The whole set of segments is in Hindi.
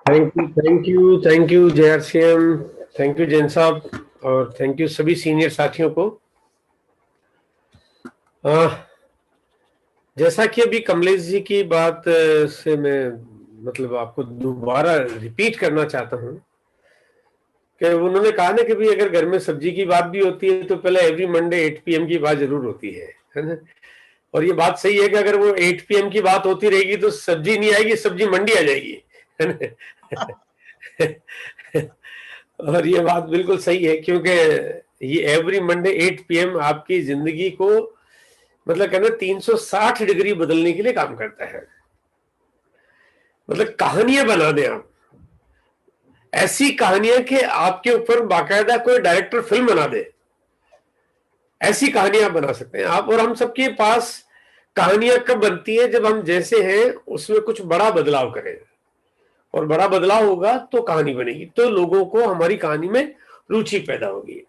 Thank you JRCM। Thank you Jain साहब, और थैंक यू सभी सीनियर साथियों को। जैसा कि अभी कमलेश जी की बात से मैं मतलब आपको दोबारा रिपीट करना चाहता हूं कि उन्होंने कहा ना कि भी अगर घर में सब्जी की बात भी होती है तो पहले एवरी मंडे 8 PM की बात जरूर होती है ना। और ये बात सही है कि अगर वो 8 PM की बात होती रहेगी तो सब्जी नहीं आएगी, सब्जी मंडी आ जाएगी, है ना। और ये बात बिल्कुल सही है, क्योंकि ये एवरी मंडे 8 PM आपकी जिंदगी को मतलब कहना 360 डिग्री बदलने के लिए काम करता है। मतलब कहानियां बना दें आप, ऐसी कहानियां कि आपके ऊपर बाकायदा कोई डायरेक्टर फिल्म बना दे, ऐसी कहानियां बना सकते हैं आप। और हम सबके पास कहानियां कब बनती है? जब हम जैसे हैं उसमें कुछ बड़ा बदलाव करें, और बड़ा बदलाव होगा तो कहानी बनेगी, तो लोगों को हमारी कहानी में रुचि पैदा होगी।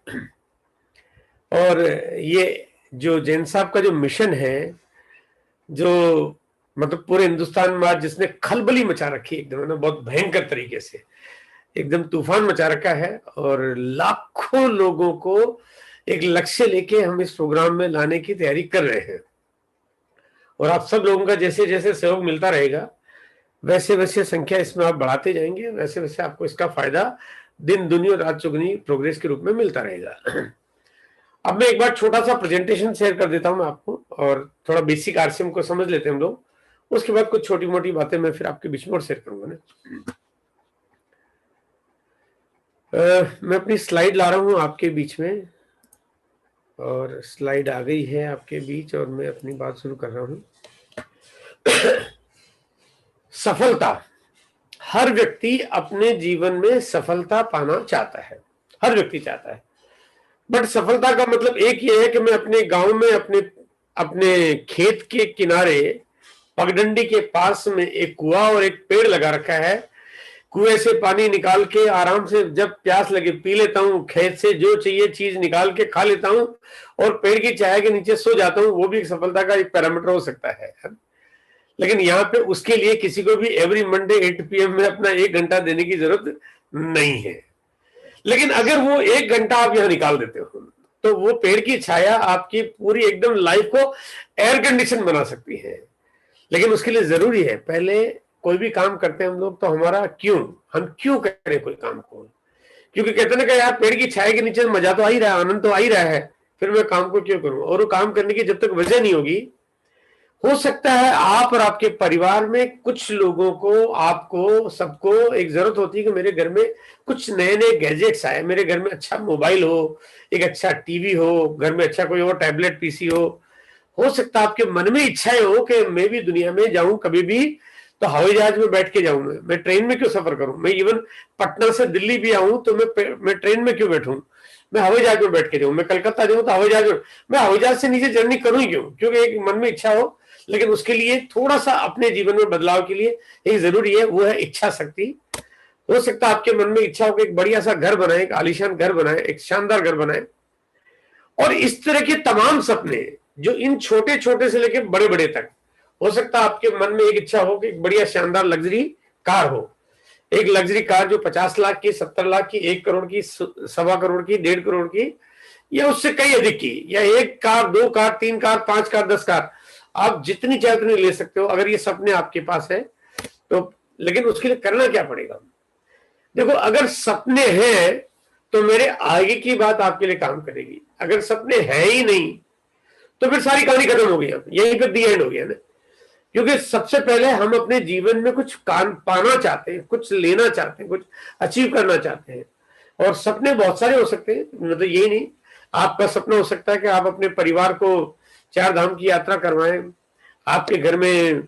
और ये जो जैन साहब का जो मिशन है, जो मतलब पूरे हिंदुस्तान में आज जिसने खलबली मचा रखी है एकदम ना, बहुत भयंकर तरीके से एकदम तूफान मचा रखा है, और लाखों लोगों को एक लक्ष्य लेके हम इस प्रोग्राम में लाने की तैयारी कर रहे हैं। और आप सब लोगों का जैसे जैसे सहयोग मिलता रहेगा, वैसे वैसे संख्या इसमें आप बढ़ाते जाएंगे, वैसे वैसे आपको इसका फायदा दिन दुनी और रात चुगनी प्रोग्रेस के रूप में मिलता रहेगा। अब मैं एक बार छोटा सा प्रेजेंटेशन शेयर कर देता हूं मैं आपको, और थोड़ा बेसिक आरसीएम को समझ लेते हैं हम लोग। उसके बाद कुछ छोटी मोटी बातें मैं फिर आपके बीच में और शेयर करूंगा ना। मैं अपनी स्लाइड ला रहा हूं आपके बीच में, और स्लाइड आ गई है आपके बीच, और मैं अपनी बात शुरू कर रहा हूं। सफलता, हर व्यक्ति अपने जीवन में सफलता पाना चाहता है, हर व्यक्ति चाहता है। बट सफलता का मतलब एक ही है कि मैं अपने गांव में अपने अपने खेत के किनारे पगडंडी के पास में एक कुआं और एक पेड़ लगा रखा है, कुएं से पानी निकाल के आराम से जब प्यास लगे पी लेता हूँ, खेत से जो चाहिए चीज निकाल के खा लेता हूँ, और पेड़ की छाया के नीचे सो जाता हूँ, वो भी सफलता का एक पैरामीटर हो सकता है। लेकिन यहाँ पे उसके लिए किसी को भी एवरी मंडे 8 PM में अपना 1 घंटा देने की जरूरत नहीं है। लेकिन अगर वो 1 घंटा आप यहाँ निकाल देते हो तो वो पेड़ की छाया आपकी पूरी एकदम लाइफ को एयर कंडीशन बना सकती है। लेकिन उसके लिए जरूरी है, पहले कोई भी काम करते हैं हम लोग तो हमारा क्यों, हम क्यों करें कोई काम को। क्योंकि कहते ना कि यार पेड़ की छाया के नीचे मजा तो आ ही रहा है, आनंद तो आ ही रहा है, फिर मैं काम को क्यों करूं। और वो काम करने की जब तक वजह नहीं होगी, हो सकता है आप और आपके परिवार में कुछ लोगों को, आपको सबको एक जरूरत होती है कि मेरे घर में कुछ नए नए गैजेट्स आए, मेरे घर में अच्छा मोबाइल हो, एक अच्छा टीवी हो, घर में अच्छा कोई और टैबलेट पीसी हो सकता है आपके मन में इच्छाएं हो कि मैं भी दुनिया में जाऊं कभी भी, तो हवाई जहाज में बैठ के जाऊं, मैं ट्रेन में क्यों सफर करूं, मैं इवन पटना से दिल्ली भी आऊं तो मैं ट्रेन में क्यों बैठूं, मैं हवाई जहाज में बैठ के जाऊं, मैं कलकत्ता जाऊं तो हवाई जहाज में, मैं हवाई जहाज से नीचे जर्नी करूं ही क्यों, क्योंकि एक मन में इच्छा हो। लेकिन उसके लिए थोड़ा सा अपने जीवन में बदलाव के लिए एक जरूरी है, वो है इच्छा शक्ति। हो सकता है आपके मन में इच्छा हो कि एक बढ़िया सा घर बनाए, एक आलीशान घर बनाए, एक शानदार घर बनाए। और इस तरह के तमाम सपने जो इन छोटे छोटे से लेकर बड़े बड़े तक, हो सकता है आपके मन में एक इच्छा हो कि एक बढ़िया शानदार लग्जरी कार हो, एक लग्जरी कार जो 50 लाख की, 70 लाख की, 1 करोड़ की, 1.25 करोड़ की, 1.5 करोड़ की, या उससे कई अधिक की, या 1 car, 2 car, 3 car, 5 car, 10 car, आप जितनी चाहे उतनी ले सकते हो अगर ये सपने आपके पास है तो। लेकिन उसके लिए करना क्या पड़ेगा? देखो, अगर सपने हैं तो मेरे आगे की बात आपके लिए काम करेगी, अगर सपने हैं ही नहीं तो फिर सारी कहानी खत्म हो गई, यहीं पर दी एंड हो गया ना। क्योंकि सबसे पहले हम अपने जीवन में कुछ काम पाना चाहते हैं, कुछ लेना चाहते हैं, कुछ अचीव करना चाहते हैं। और सपने बहुत सारे हो सकते हैं, मतलब यही नहीं। आपका सपना हो सकता है कि आप अपने परिवार को 4 धाम की यात्रा करवाएं, आपके घर में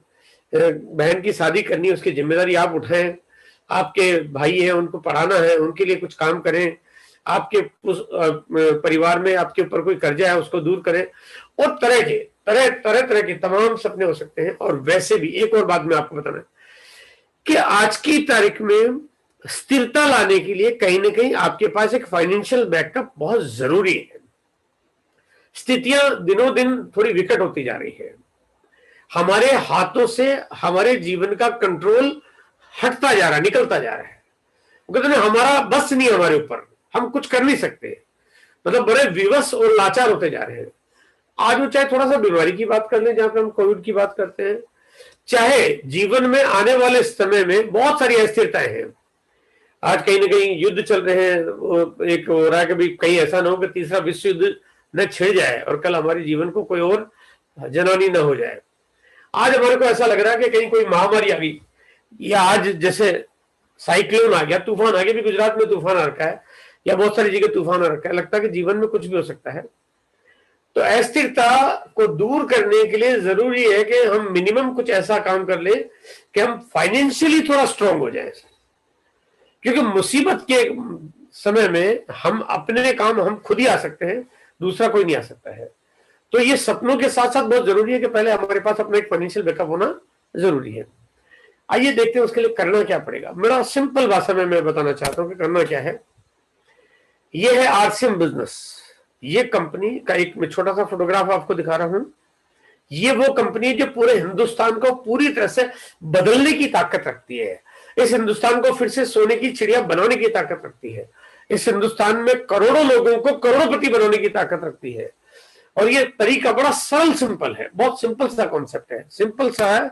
बहन की शादी करनी है, उसकी जिम्मेदारी आप उठाएं, आपके भाई हैं उनको पढ़ाना है, उनके लिए कुछ काम करें, आपके परिवार में आपके ऊपर कोई कर्जा है उसको दूर करें, और तरह के तमाम सपने हो सकते हैं। और वैसे भी एक और बात मैं आपको बताना है कि आज की तारीख में स्थिरता लाने के लिए कहीं ना कहीं आपके पास एक फाइनेंशियल बैकअप बहुत जरूरी है। स्थितियां दिनों दिन थोड़ी विकट होती जा रही है, हमारे हाथों से हमारे जीवन का कंट्रोल हटता जा रहा है, निकलता जा रहा है। वो कहते हैं हमारा बस नहीं, हमारे ऊपर, हम कुछ कर नहीं सकते, मतलब बड़े विवश और लाचार होते जा रहे हैं। आज वो चाहे थोड़ा सा बीमारी की बात कर लें, जहां पे हम कोविड की बात करते हैं, चाहे जीवन में आने वाले समय में बहुत सारी अस्थिरताएं हैं। आज कहीं ना कहीं युद्ध चल रहे हैं, एक हो रहा है कि भाई कहीं ऐसा ना हो कि तीसरा विश्व युद्ध न छिड़ जाए और कल हमारे जीवन को कोई और जनहानि न हो जाए। आज हमारे को ऐसा लग रहा है कि कहीं कोई महामारी आ गई, या आज जैसे साइक्लोन आ गया, तूफान आ गया, भी गुजरात में तूफान आ रखा है, या बहुत सारी जगह तूफान आ रखा है। लगता है कि जीवन में कुछ भी हो सकता है। तो अस्थिरता को दूर करने के लिए जरूरी है कि हम मिनिमम कुछ ऐसा काम कर ले कि हम फाइनेंशियली थोड़ा स्ट्रांग हो जाए, क्योंकि मुसीबत के समय में हम अपने काम हम खुद ही आ सकते हैं, दूसरा कोई नहीं आ सकता है। तो ये सपनों के साथ साथ बहुत जरूरी है कि पहले हमारे पास अपना एक फाइनेंशियल बैकअप होना जरूरी है। आइए देखते हैं उसके लिए करना क्या पड़ेगा। मेरा सिंपल भाषा में मैं बताना चाहता हूं कि करना क्या है। ये है आरसीएम बिजनेस। ये कंपनी का एक मैं छोटा सा फोटोग्राफ आपको दिखा रहा हूं। ये वो कंपनी जो पूरे हिंदुस्तान को पूरी तरह से बदलने की ताकत रखती है। इस हिंदुस्तान को फिर से सोने की चिड़िया बनाने की ताकत रखती है। इस हिंदुस्तान में करोड़ों लोगों को करोड़पति बनाने की ताकत रखती है। और ये तरीका बड़ा सरल सिंपल है, बहुत सिंपल सा कॉन्सेप्ट है, सिंपल सा है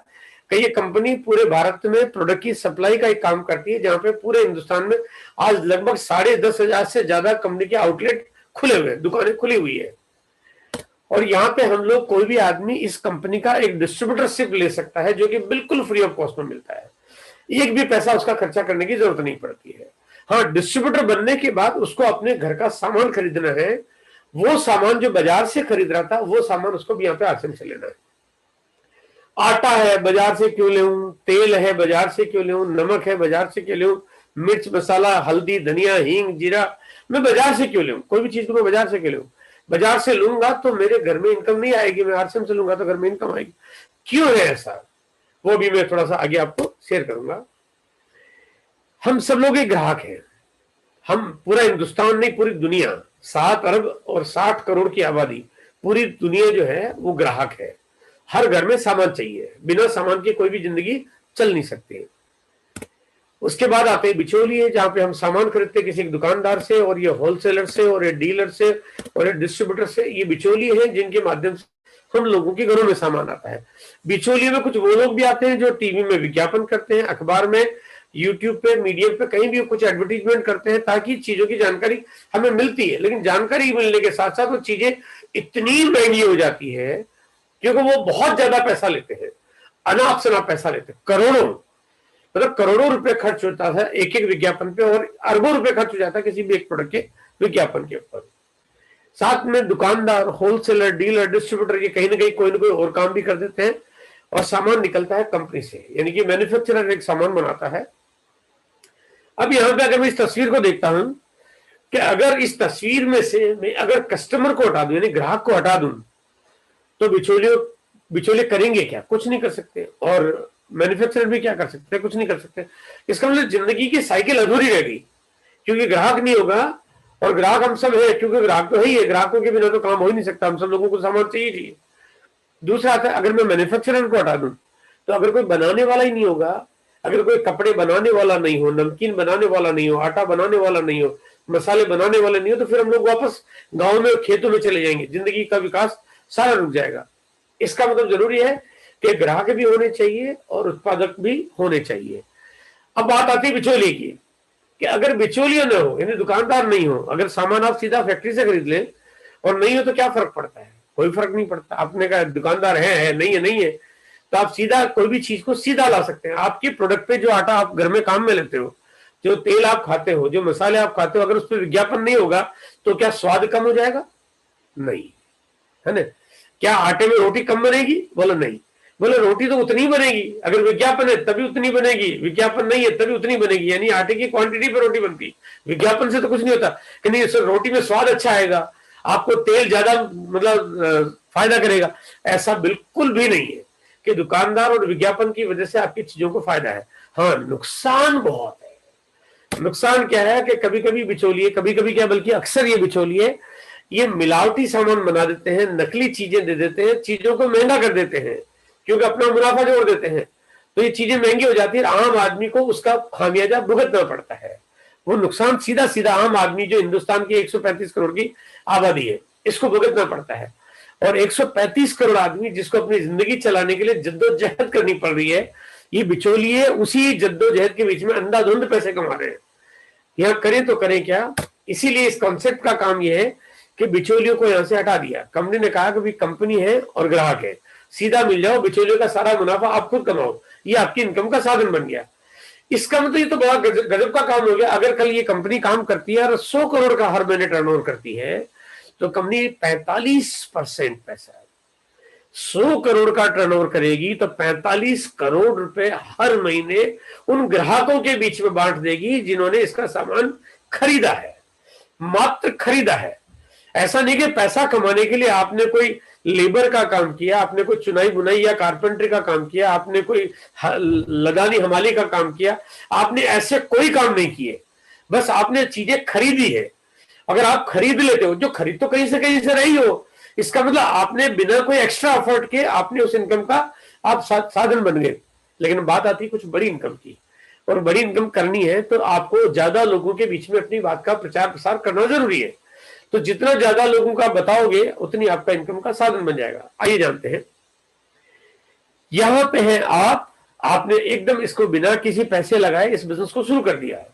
कि ये कंपनी पूरे भारत में प्रोडक्ट की सप्लाई का एक काम करती है, जहां पे पूरे हिंदुस्तान में आज लगभग 10,500 से ज्यादा कंपनी के आउटलेट खुले हुए, दुकानें खुली हुई है। और यहाँ पे हम लोग कोई भी आदमी इस कंपनी का एक डिस्ट्रीब्यूटरशिप ले सकता है, जो कि बिल्कुल फ्री ऑफ कॉस्ट में मिलता है। एक भी पैसा उसका खर्चा करने की जरूरत नहीं पड़ती है। हाँ, डिस्ट्रीब्यूटर बनने के बाद उसको अपने घर का सामान खरीदना है। वो सामान जो बाजार से खरीद रहा था, वो सामान उसको भी यहाँ पे आरसीएम से लेना है। आटा है, बाजार से क्यों लेऊं? तेल है, बाजार से क्यों लेऊं? नमक है, बाजार से क्यों लेऊं? मिर्च मसाला, हल्दी, धनिया, हींग, जीरा, मैं बाजार से क्यों लेऊं? कोई भी चीज को मैं बाजार से क्यों लेऊं? बाजार से लूंगा तो मेरे घर में इनकम नहीं आएगी, मैं आरसीएम से लूंगा तो घर में इनकम आएगी। क्यों है ऐसा, वो भी मैं थोड़ा सा आगे आपको शेयर करूंगा। हम सब लोग एक ग्राहक हैं। हम पूरा हिंदुस्तान नहीं, पूरी दुनिया, 7 अरब और 60 करोड़ की आबादी, पूरी दुनिया जो है वो ग्राहक है। हर घर में सामान चाहिए, बिना सामान के कोई भी जिंदगी चल नहीं सकती। उसके बाद आते हैं बिचौलिए, जहां पे हम सामान खरीदते हैं किसी दुकानदार से, और ये होलसेलर से, और ये डीलर से, और ये डिस्ट्रीब्यूटर से। ये बिचौलिए हैं जिनके माध्यम से हम लोगों के घरों में सामान आता है। बिचौलिए में कुछ वो लोग भी आते हैं जो टीवी में विज्ञापन करते हैं, अखबार में, यूट्यूब पे, मीडिया पे, कहीं भी कुछ एडवर्टीजमेंट करते हैं, ताकि चीजों की जानकारी हमें मिलती है। लेकिन जानकारी मिलने के साथ साथ वो चीजें इतनी महंगी हो जाती है क्योंकि वो बहुत ज्यादा पैसा लेते हैं, अनाप शनाप पैसा लेते हैं, करोड़ों, मतलब करोड़ों रुपए खर्च होता था एक एक विज्ञापन पे, और अरबों रुपए खर्च हो जाता है किसी भी एक प्रोडक्ट के विज्ञापन के ऊपर। साथ में दुकानदार, होलसेलर, डीलर, डिस्ट्रीब्यूटर, ये कहीं ना कहीं कोई ना कोई और काम भी कर देते हैं, और सामान निकलता है कंपनी से, यानी कि मैन्युफैक्चरर एक सामान बनाता है। अब यहां पे अगर मैं इस तस्वीर को देखता हूं कि अगर इस तस्वीर में से मैं अगर कस्टमर को हटा दूं, यानी ग्राहक को हटा दूं, तो बिचौलिए करेंगे क्या? कुछ नहीं कर सकते। और मैन्युफैक्चरर भी क्या कर सकते हैं? कुछ नहीं कर सकते। इसका मतलब जिंदगी की साइकिल अधूरी रह गई, क्योंकि ग्राहक नहीं होगा। और ग्राहक हम सब है, क्योंकि ग्राहक तो है ही है, ग्राहकों के बिना तो काम हो ही नहीं सकता, हम सब लोगों को सामान चाहिए। दूसरा आता है, अगर मैं मैन्युफैक्चरर को हटा दूं, तो अगर कोई बनाने वाला ही नहीं होगा, अगर कोई कपड़े बनाने वाला नहीं हो, नमकीन बनाने वाला नहीं हो, आटा बनाने वाला नहीं हो, मसाले बनाने वाले नहीं हो, तो फिर हम लोग वापस गांव में, खेतों में चले जाएंगे, जिंदगी का विकास सारा रुक जाएगा। इसका मतलब जरूरी है कि ग्राहक भी होने चाहिए और उत्पादक भी होने चाहिए। अब बात आती है बिचौलिए की, कि अगर बिचौलिया न हो, यानी दुकानदार नहीं हो, अगर सामान आप सीधा फैक्ट्री से खरीद लें और नहीं हो, तो क्या फर्क पड़ता है? कोई फर्क नहीं पड़ता। आपने कहा दुकानदार है, नहीं है, तो आप सीधा कोई भी चीज को सीधा ला सकते हैं। आपके प्रोडक्ट पे जो आटा आप घर में काम में लेते हो, जो तेल आप खाते हो, जो मसाले आप खाते हो, अगर उस पर विज्ञापन नहीं होगा तो क्या स्वाद कम हो जाएगा? नहीं, है ना? क्या आटे में रोटी कम बनेगी? बोलो नहीं। बोले रोटी तो उतनी बनेगी, अगर विज्ञापन है तभी उतनी बनेगी, विज्ञापन नहीं है तभी उतनी बनेगी। यानी आटे की क्वांटिटी पे रोटी बनती है, विज्ञापन से तो कुछ नहीं होता कि नहीं सर रोटी में स्वाद अच्छा आएगा, आपको तेल ज्यादा मतलब फायदा करेगा। ऐसा बिल्कुल भी नहीं है कि दुकानदार और विज्ञापन की वजह से आपकी चीजों को फायदा है। हाँ, नुकसान बहुत है। नुकसान क्या है कि कभी कभी बिचौलिए, कभी कभी क्या बल्कि अक्सर ये बिचौलिए ये मिलावटी सामान बना देते हैं, नकली चीजें दे देते हैं, चीजों को महंगा कर देते हैं, क्योंकि अपना मुनाफा जोड़ देते हैं। तो ये चीजें महंगी हो जाती है, आम आदमी को उसका खामियाजा भुगतना पड़ता है। वो नुकसान सीधा सीधा आम आदमी, जो हिंदुस्तान की 135 करोड़ की आबादी है, इसको भुगतना पड़ता है। और 135 करोड़ आदमी जिसको अपनी जिंदगी चलाने के लिए जद्दोजहद करनी पड़ रही है, ये बिचौलिए उसी जद्दोजहद के बीच में अंधाधुंध पैसे कमा रहे हैं। यहां करें तो करें क्या? इसीलिए इस कॉन्सेप्ट का काम यह है कि बिचौलियों को यहां से हटा दिया। कंपनी ने कहा कि भाई कंपनी है और ग्राहक है, सीधा मिल जाओ, बिचौलियों का सारा मुनाफा आप खुद कमाओ, ये आपकी इनकम का साधन बन गया। इसका मतलब ये तो बड़ा गजब का काम हो गया। अगर कल ये कंपनी काम करती है और 100 करोड़ का हर महीने टर्नओवर करती है, तो कंपनी 45% पैसा है। 100 करोड़ का टर्नओवर करेगी तो 45 करोड़ रुपए हर महीने उन ग्राहकों के बीच में बांट देगी जिन्होंने इसका सामान खरीदा है, मात्र खरीदा है। ऐसा नहीं कि पैसा कमाने के लिए आपने कोई लेबर का काम किया, आपने कोई चुनाई बुनाई या कारपेंटरी का काम किया, आपने कोई लदानी हमाली का काम किया, आपने ऐसे कोई काम नहीं किए, बस आपने चीजें खरीदी है। अगर आप खरीद लेते हो, जो खरीद तो कहीं से रही हो, इसका मतलब आपने बिना कोई एक्स्ट्रा एफर्ट के आपने उस इनकम का आप साधन बन गए। लेकिन बात आती है कुछ बड़ी इनकम की, और बड़ी इनकम करनी है तो आपको ज्यादा लोगों के बीच में अपनी बात का प्रचार प्रसार करना जरूरी है। तो जितना ज्यादा लोगों का बताओगे उतनी आपका इनकम का साधन बन जाएगा। आइए जानते हैं। यहां पे है आपने एकदम इसको बिना किसी पैसे लगाए इस बिजनेस को शुरू कर दिया है,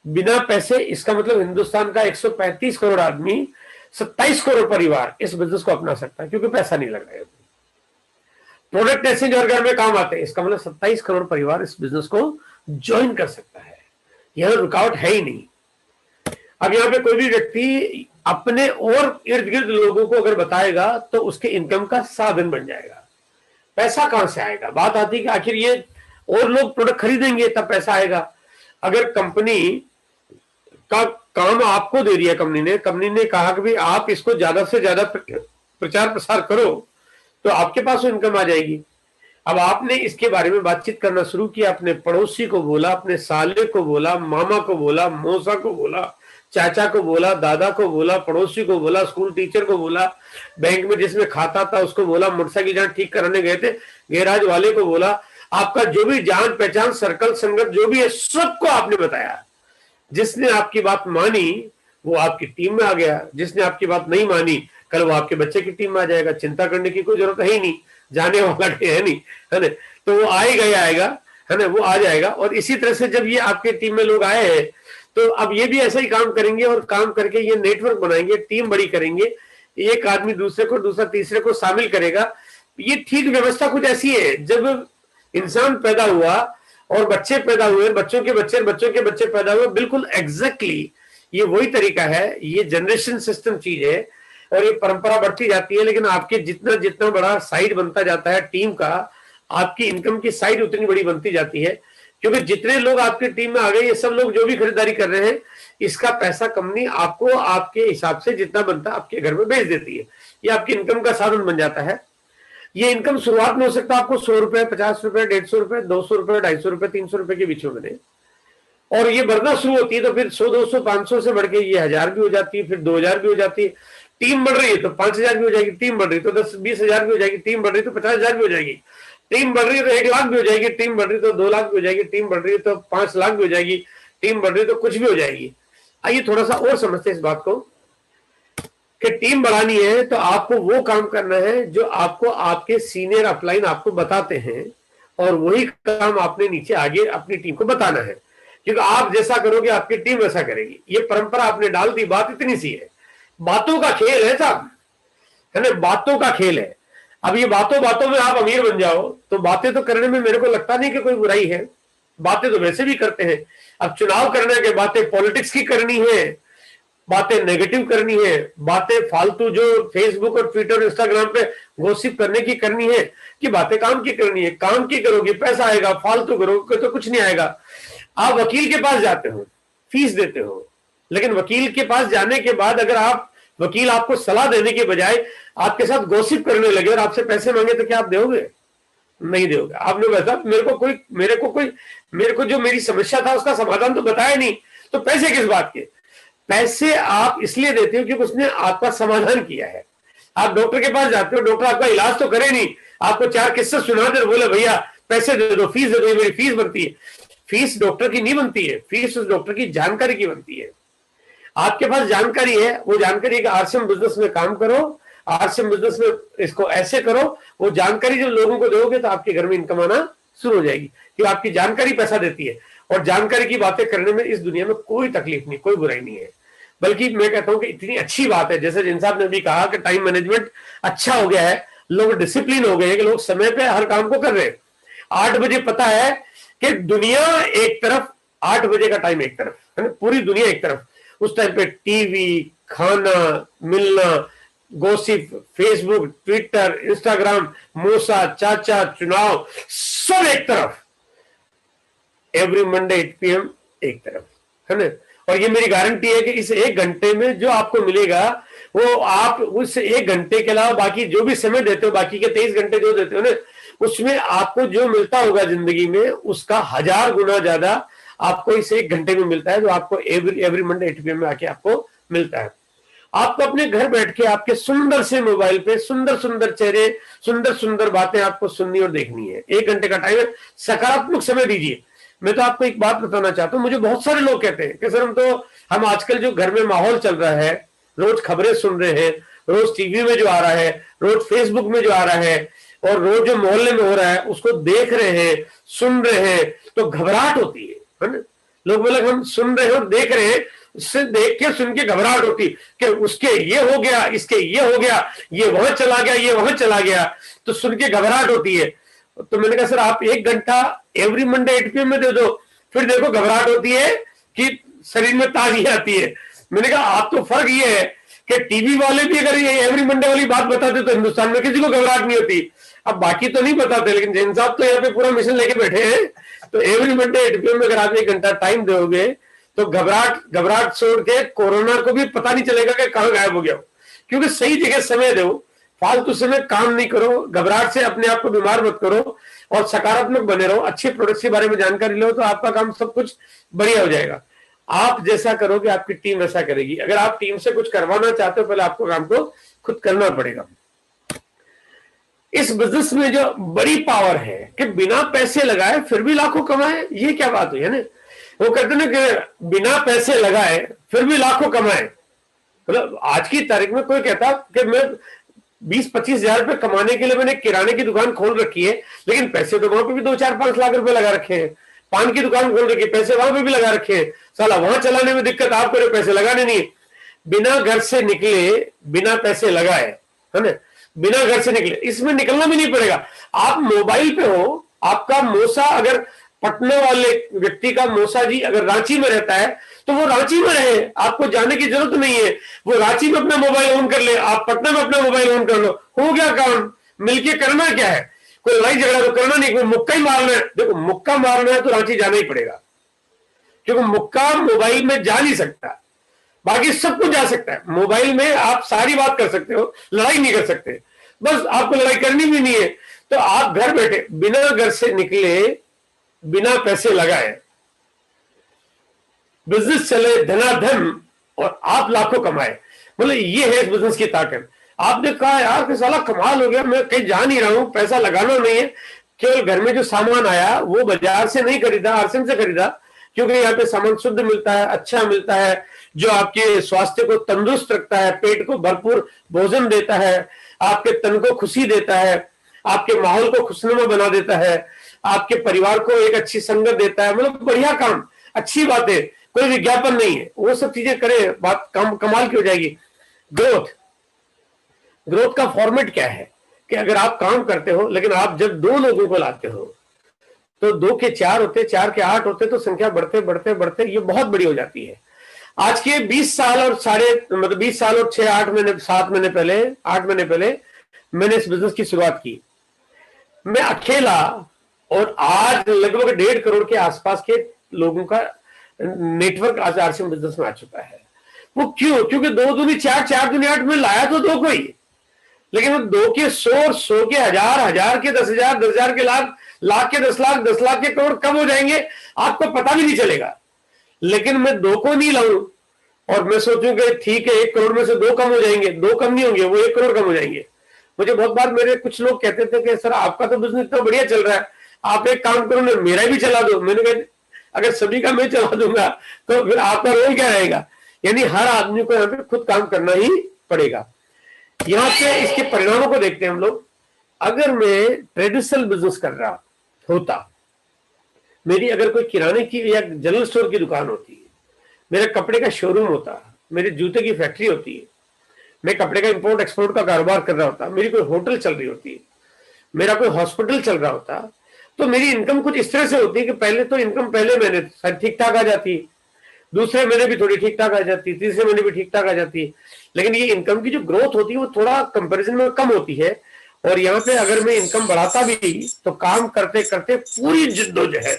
बिना पैसे। इसका मतलब हिंदुस्तान का 135 करोड़ आदमी, 27 करोड़ परिवार इस बिजनेस को अपना सकता है, क्योंकि पैसा नहीं लग रहा है। प्रोडक्ट ऐसे जो हर घर में काम आते हैं, इसका मतलब 27 करोड़ परिवार इस बिजनेस को ज्वाइन कर सकता है। यह रुकावट है ही नहीं। अब यहाँ पे कोई भी व्यक्ति अपने और इर्द गिर्द लोगों को अगर बताएगा तो उसके इनकम का साधन बन जाएगा। पैसा कहां से आएगा? बात आती है कि आखिर ये और लोग प्रोडक्ट खरीदेंगे तब पैसा आएगा। अगर कंपनी का काम आपको दे दिया कंपनी ने कहा कि भाई आप इसको ज्यादा से ज्यादा प्रचार प्रसार करो, तो आपके पास इनकम आ जाएगी। अब आपने इसके बारे में बातचीत करना शुरू किया, अपने पड़ोसी को बोला, अपने साले को बोला, मामा को बोला, मौसा को बोला, चाचा को बोला, दादा को बोला, पड़ोसी को बोला, स्कूल टीचर को बोला, बैंक में जिसमें खाता था उसको बोला, मोटरसाइकिल जहां ठीक कराने गए थे गैराज वाले को बोला, आपका जो भी जान पहचान सर्कल संगत जो भी है सबको आपने बताया। जिसने आपकी बात मानी वो आपकी टीम में आ गया, जिसने आपकी बात नहीं मानी कल वो आपके बच्चे की टीम में आ जाएगा। चिंता करने की कोई जरूरत है ही नहीं, जाने वाला है नहीं, है ना। तो वो आएगा, है ना, वो आ जाएगा। और इसी तरह से जब ये आपके टीम में लोग आए हैं तो अब ये भी ऐसा ही काम करेंगे, और काम करके ये नेटवर्क बनाएंगे, टीम बड़ी करेंगे, एक आदमी दूसरे को, दूसरा तीसरे को शामिल करेगा। ये ठीक व्यवस्था कुछ ऐसी है। जब इंसान पैदा हुआ और बच्चे पैदा हुए, बच्चों के बच्चे, बच्चों के बच्चे पैदा हुए, बिल्कुल एग्जैक्टली ये वही तरीका है। ये जनरेशन सिस्टम चीज है और ये परंपरा बढ़ती जाती है। लेकिन आपके जितना जितना बड़ा साइड बनता जाता है टीम का, आपकी इनकम की साइड उतनी बड़ी बनती जाती है। क्योंकि जितने लोग आपकी टीम में आ गए, ये सब लोग जो भी खरीदारी कर रहे हैं, इसका पैसा कंपनी आपको आपके हिसाब से जितना बनता है आपके घर में भेज देती है। ये आपकी इनकम का साधन बन जाता है। ये इनकम शुरुआत में हो सकता है आपको 100 रुपए, 50 रुपए, 150 रुपए, 200 रुपए, 250 रुपए, 300 रुपए के बीच में बने, और ये बढ़ना शुरू होती है तो फिर 100, 200, 500 से बढ़ के ये 1000 भी हो जाती है, फिर 2000 भी हो जाती है। टीम बढ़ रही है तो 5000 भी हो जाएगी, टीम बढ़ रही तो 10-20 हजार भी हो जाएगी, टीम बढ़ रही तो 50,000 भी हो जाएगी, टीम बढ़ रही है तो 1 लाख भी हो जाएगी, टीम बढ़ रही तो 2 लाख भी हो जाएगी, टीम बढ़ रही है तो 5 लाख भी हो जाएगी, टीम बढ़ रही तो कुछ भी हो जाएगी। आइए थोड़ा सा और समझते हैं इस बात को कि टीम बढ़ानी है तो आपको वो काम करना है जो आपको आपके सीनियर अपलाइन आपको बताते हैं, और वही काम आपने नीचे आगे अपनी टीम को बताना है। क्योंकि आप जैसा करोगे आपकी टीम वैसा करेगी। ये परंपरा आपने डाल दी। बात इतनी सी है, बातों का खेल है साहब, है ना, बातों का खेल है। अब ये बातों बातों में आप अमीर बन जाओ तो बातें तो करने में मेरे को लगता नहीं कि कोई बुराई है। बातें तो वैसे भी करते हैं। अब चुनाव करने के बातें पॉलिटिक्स की करनी है, बातें नेगेटिव करनी है, बातें फालतू जो फेसबुक और ट्विटर इंस्टाग्राम पे गॉसिप करने की करनी है, कि बातें काम की करनी है। काम की करोगे पैसा आएगा, फालतू करोगे तो कुछ नहीं आएगा। आप वकील के पास जाते हो, फीस देते हो, लेकिन वकील के पास जाने के बाद अगर आप वकील आपको सलाह देने के बजाय आपके साथ गॉसिप करने लगे और आपसे पैसे मांगे तो क्या आप दोगे? नहीं दोगे। आपने बताया मेरे को जो मेरी समस्या था उसका समाधान तो बताया नहीं, तो पैसे किस बात के? पैसे आप इसलिए देते हो क्योंकि उसने आपका समाधान किया है। आप डॉक्टर के पास जाते हो, डॉक्टर आपका इलाज तो करे नहीं, आपको 4 किस्से सुना दे, बोले भैया पैसे दे दो, फीस दे दो, ये मेरी फीस बनती है। फीस डॉक्टर की नहीं बनती है, फीस उस डॉक्टर की जानकारी की बनती है। आपके पास जानकारी है, वो जानकारी का आरसीएम बिजनेस में काम करो, आरसीएम बिजनेस में इसको ऐसे करो, वो जानकारी जब लोगों को दोगे तो आपके घर में इनकम आना शुरू हो जाएगी, कि आपकी जानकारी पैसा देती है। और जानकारी की बातें करने में इस दुनिया में कोई तकलीफ नहीं, कोई बुराई नहीं है, बल्कि मैं कहता हूं कि इतनी अच्छी बात है। जैसे जिन साहब ने भी कहा कि टाइम मैनेजमेंट अच्छा हो गया है, लोग डिसिप्लिन हो गए हैं, कि लोग समय पे हर काम को कर रहे हैं। 8 बजे पता है कि दुनिया एक तरफ, 8 बजे का टाइम एक तरफ है ना, पूरी दुनिया एक तरफ। उस टाइम पे टीवी, खाना, मिलना, गॉसिप, फेसबुक, ट्विटर, इंस्टाग्राम, मूसा, चाचा, चुनाव, सब एक तरफ। एवरी मंडे 8 PM एक तरफ, है ना। और ये मेरी गारंटी है कि इस 1 घंटे में जो आपको मिलेगा, वो आप उस 1 घंटे के अलावा बाकी जो भी समय देते हो, बाकी के 23 घंटे जो देते हो ना, उसमें आपको जो मिलता होगा जिंदगी में, उसका 1000 गुना ज्यादा आपको इस 1 घंटे में मिलता है, जो आपको एवरी मंडे 8 PM में आके आपको मिलता है। आपको अपने घर बैठ के आपके सुंदर से मोबाइल पे सुंदर सुंदर चेहरे, सुंदर सुंदर बातें आपको सुननी और देखनी है। 1 घंटे का टाइम है, सकारात्मक समय दीजिए। मैं तो आपको एक बात बताना चाहता हूं, मुझे बहुत सारे लोग कहते हैं कि सर हम आजकल जो घर में माहौल चल रहा है, रोज खबरें सुन रहे हैं, रोज टीवी में जो आ रहा है, रोज फेसबुक में जो आ रहा है, और रोज जो मोहल्ले में हो रहा है उसको देख रहे हैं, सुन रहे हैं, तो घबराहट होती है ना। लोग बोले हम सुन रहे हैं और देख रहे हैं, उससे देख के सुन के घबराहट होती कि उसके ये हो गया, इसके ये हो गया, ये वहां चला गया, ये वहां चला गया, तो सुन के घबराहट होती है। तो मैंने कहा सर आप 1 घंटा एवरी मंडे 8 PM में दे दो, फिर देखो घबराहट होती है कि शरीर में ताजगी आती है। मैंने कहा आप तो फर्क ये है कि टीवी वाले भी अगर ये एवरी मंडे वाली बात बताते तो हिंदुस्तान में किसी को घबराहट नहीं होती। अब बाकी तो नहीं बताते, लेकिन जैन साहब तो यहाँ पे पूरा मिशन लेके बैठे हैं। तो एवरी मंडे 8 PM में अगर आप 1 घंटा टाइम दोगे तो घबराहट छोड़ के कोरोना को भी पता नहीं चलेगा कि कहां गायब हो गया हो, क्योंकि सही जगह समय दो, फालतू समय काम नहीं करो, घबराहट से अपने आप को बीमार मत करो, और सकारात्मक बने रहो, अच्छे प्रोडक्ट्स के बारे में जानकारी लो, तो आपका काम सब कुछ बढ़िया हो जाएगा। आप जैसा करोगे आपकी टीम वैसा करेगी। अगर आप टीम से कुछ करवाना चाहते हो, पहले आपको काम को खुद करना पड़ेगा। इस बिजनेस में जो बड़ी पावर है कि बिना पैसे लगाए फिर भी लाखों कमाए, ये क्या बात हुई है ना। वो कहते ना कि बिना पैसे लगाए फिर भी लाखों कमाए। मतलब आज की तारीख में कोई कहता कि मैं 20-25 हजार रुपए कमाने के लिए मैंने किराने की दुकान खोल रखी है, लेकिन पैसे तो वहां पे भी 2-4-5 लाख रुपए लगा रखे हैं। पान की दुकान खोल रखी है, पैसे वहां पे भी लगा रखे हैं, साला वहां चलाने में दिक्कत, आपको पैसे लगाने नहीं। बिना घर से निकले, बिना पैसे लगाए, है ना, बिना घर से निकले, इसमें निकलना भी नहीं पड़ेगा। आप मोबाइल पे हो, आपका मौसा अगर पटना वाले व्यक्ति का मौसा जी अगर रांची में रहता है तो वो रांची में रहे, आपको जाने की जरूरत नहीं है। वो रांची में अपना मोबाइल ऑन कर ले, आप पटना में अपना मोबाइल ऑन कर लो, हो गया काम। मिलके करना क्या है, कोई लड़ाई झगड़ा तो करना नहीं, कोई मुक्का ही मारना है। देखो मुक्का मारना है तो रांची जाना ही पड़ेगा, क्योंकि मुक्का मोबाइल में जा नहीं सकता, बाकी सब कुछ जा सकता है। मोबाइल में आप सारी बात कर सकते हो, लड़ाई नहीं कर सकते। बस आपको लड़ाई करनी भी नहीं है, तो आप घर बैठे बिना घर से निकले, बिना पैसे लगाए बिजनेस चले, धनाधन, और आप लाखों कमाए। मतलब ये है इस बिजनेस की ताकत। आपने कहा यार कि साला कमाल हो गया, मैं कहीं जा नहीं रहा हूं, पैसा लगाना नहीं है, केवल घर में जो सामान आया वो बाजार से नहीं खरीदा, आरसीएम से खरीदा, क्योंकि यहाँ पे सामान शुद्ध मिलता है, अच्छा मिलता है, जो आपके स्वास्थ्य को तंदुरुस्त रखता है, पेट को भरपूर भोजन देता है, आपके तन को खुशी देता है, आपके माहौल को खुशनुमा बना देता है, आपके परिवार को एक अच्छी संगत देता है। मतलब बढ़िया काम, अच्छी बात है, कोई विज्ञापन नहीं है, वो सब चीजें करें, बात कमाल की हो जाएगी। ग्रोथ का फॉर्मेट क्या है कि अगर आप काम करते हो, लेकिन आप जब 2 लोगों को लाते हो तो 2 के 4 होते, 4 के 8 होते, तो संख्या बढ़ते बढ़ते बढ़ते ये बहुत बड़ी हो जाती है। आज के 20 साल और 20 साल और 6-8 महीने 7 महीने पहले, 8 महीने पहले मैंने इस बिजनेस की शुरुआत की, मैं अकेला, और आज लगभग 1.5 करोड़ के आसपास के लोगों का नेटवर्क आज आरसीएम बिजनेस में आ चुका है। वो क्यों? क्योंकि 2 दूनी 4, 4 दूनी 8 में लाया तो 2 को ही, लेकिन वो 2 के 100 और 100 के 1000, 1000 के 10,000, 10,000 के लाख, लाख के 10 लाख, 10 लाख के करोड़ कब हो जाएंगे आपको पता भी नहीं चलेगा। लेकिन मैं 2 को नहीं लाऊं और मैं सोचूं कि ठीक है 1 करोड़ में से 2 कम हो जाएंगे, 2 कम नहीं होंगे, वो 1 करोड़ कम हो जाएंगे। मुझे बहुत बार मेरे कुछ लोग कहते थे कि सर आपका तो बिजनेस इतना बढ़िया चल रहा है, आप एक काम करो ना, मेरा भी चला दो। मैंने कहा अगर सभी का मैं चला दूंगा तो फिर आपका रोल क्या रहेगा। यानी हर आदमी को यहाँ पे खुद काम करना ही पड़ेगा। यहाँ पे इसके परिणामों को देखते हैं हम लोग। अगर मैं ट्रेडिशनल बिजनेस कर रहा होता, मेरी अगर कोई किराने की या जनरल स्टोर की दुकान होती, मेरा कपड़े का शोरूम होता, मेरे जूते की फैक्ट्री होती, मैं कपड़े का इंपोर्ट एक्सपोर्ट का कारोबार कर रहा होता, मेरी कोई होटल चल रही होती, मेरा कोई हॉस्पिटल चल रहा होता, तो मेरी इनकम कुछ इस तरह से होती कि पहले तो इनकम पहले महीने ठीक ठाक आ जाती, दूसरे महीने भी थोड़ी ठीक ठाक आ जाती, तीसरे महीने भी ठीक ठाक आ जाती। लेकिन ये इनकम की जो ग्रोथ होती है वो थोड़ा कंपैरिजन में कम होती है। और यहाँ पे अगर मैं इनकम बढ़ाता भी तो काम करते करते पूरी जिद्दोजहद,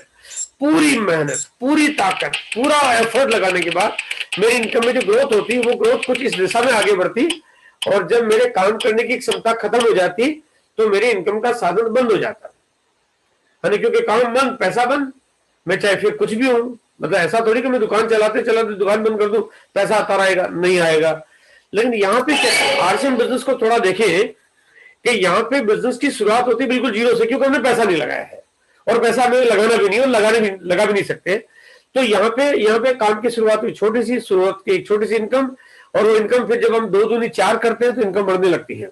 पूरी मेहनत, पूरी ताकत, पूरा एफर्ट लगाने के बाद मेरी इनकम में जो ग्रोथ होती है वो ग्रोथ कुछ इस दिशा में आगे बढ़ती। और जब मेरे काम करने की क्षमता खत्म हो जाती तो मेरे इनकम का साधन बंद हो जाता है। क्योंकि काम बंद, पैसा बंद, मैं चाहे फिर कुछ भी हूं। मतलब ऐसा थोड़ी कि मैं दुकान चलाते चलाते दुकान बंद कर दूं, पैसा आता रहेगा, नहीं आएगा। लेकिन यहाँ पे आरसीएम बिजनेस को थोड़ा देखें कि यहाँ पे बिजनेस की शुरुआत होती है बिल्कुल जीरो से, क्योंकि हमने पैसा नहीं लगाया है और पैसा हमें लगाना भी नहीं और लगा भी नहीं सकते। तो यहाँ पे काम की शुरुआत हुई छोटी सी, शुरुआत की एक छोटी सी इनकम, और वो इनकम फिर जब हम 2 दूनी 4 करते हैं तो इनकम बढ़ने लगती है।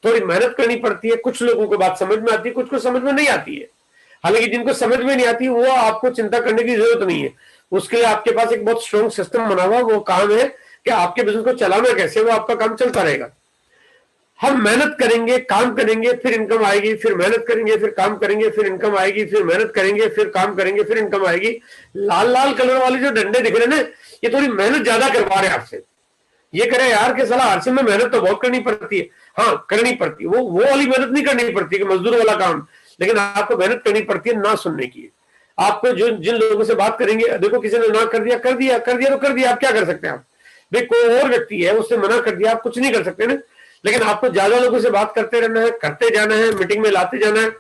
थोड़ी मेहनत करनी पड़ती है, कुछ लोगों को बात समझ में आती है, कुछ को समझ में नहीं आती है। हालांकि जिनको समझ में नहीं आती वो आपको चिंता करने की जरूरत नहीं है, उसके लिए आपके पास एक बहुत स्ट्रॉन्ग सिस्टम बना हुआ, वो काम है कि आपके बिजनेस को चलाना कैसे, वो आपका काम चलता रहेगा। हम मेहनत करेंगे, काम करेंगे, फिर इनकम आएगी, फिर मेहनत करेंगे, फिर काम करेंगे, फिर इनकम आएगी, फिर मेहनत करेंगे, फिर काम करेंगे, फिर इनकम आएगी। लाल लाल कलर वाले जो डंडे दिख रहे हैं ना, ये थोड़ी मेहनत ज्यादा करवा रहे हैं आपसे। ये करे यार के साला आरसीएम में मेहनत तो बहुत करनी पड़ती है। हाँ करनी पड़ती है, वो वाली मेहनत नहीं करनी पड़ती कि मजदूर वाला काम, लेकिन आपको मेहनत करनी पड़ती है ना सुनने की। आपको जो जिन लोगों से बात करेंगे, देखो किसी ने ना कर दिया कर दिया कर दिया तो कर दिया, आप क्या कर सकते हैं। आप भाई कोई और व्यक्ति है उससे मना कर दिया, आप कुछ नहीं कर सकते ना। लेकिन आपको ज्यादा लोगों से बात करते रहना है, करते जाना है, मीटिंग में लाते जाना है,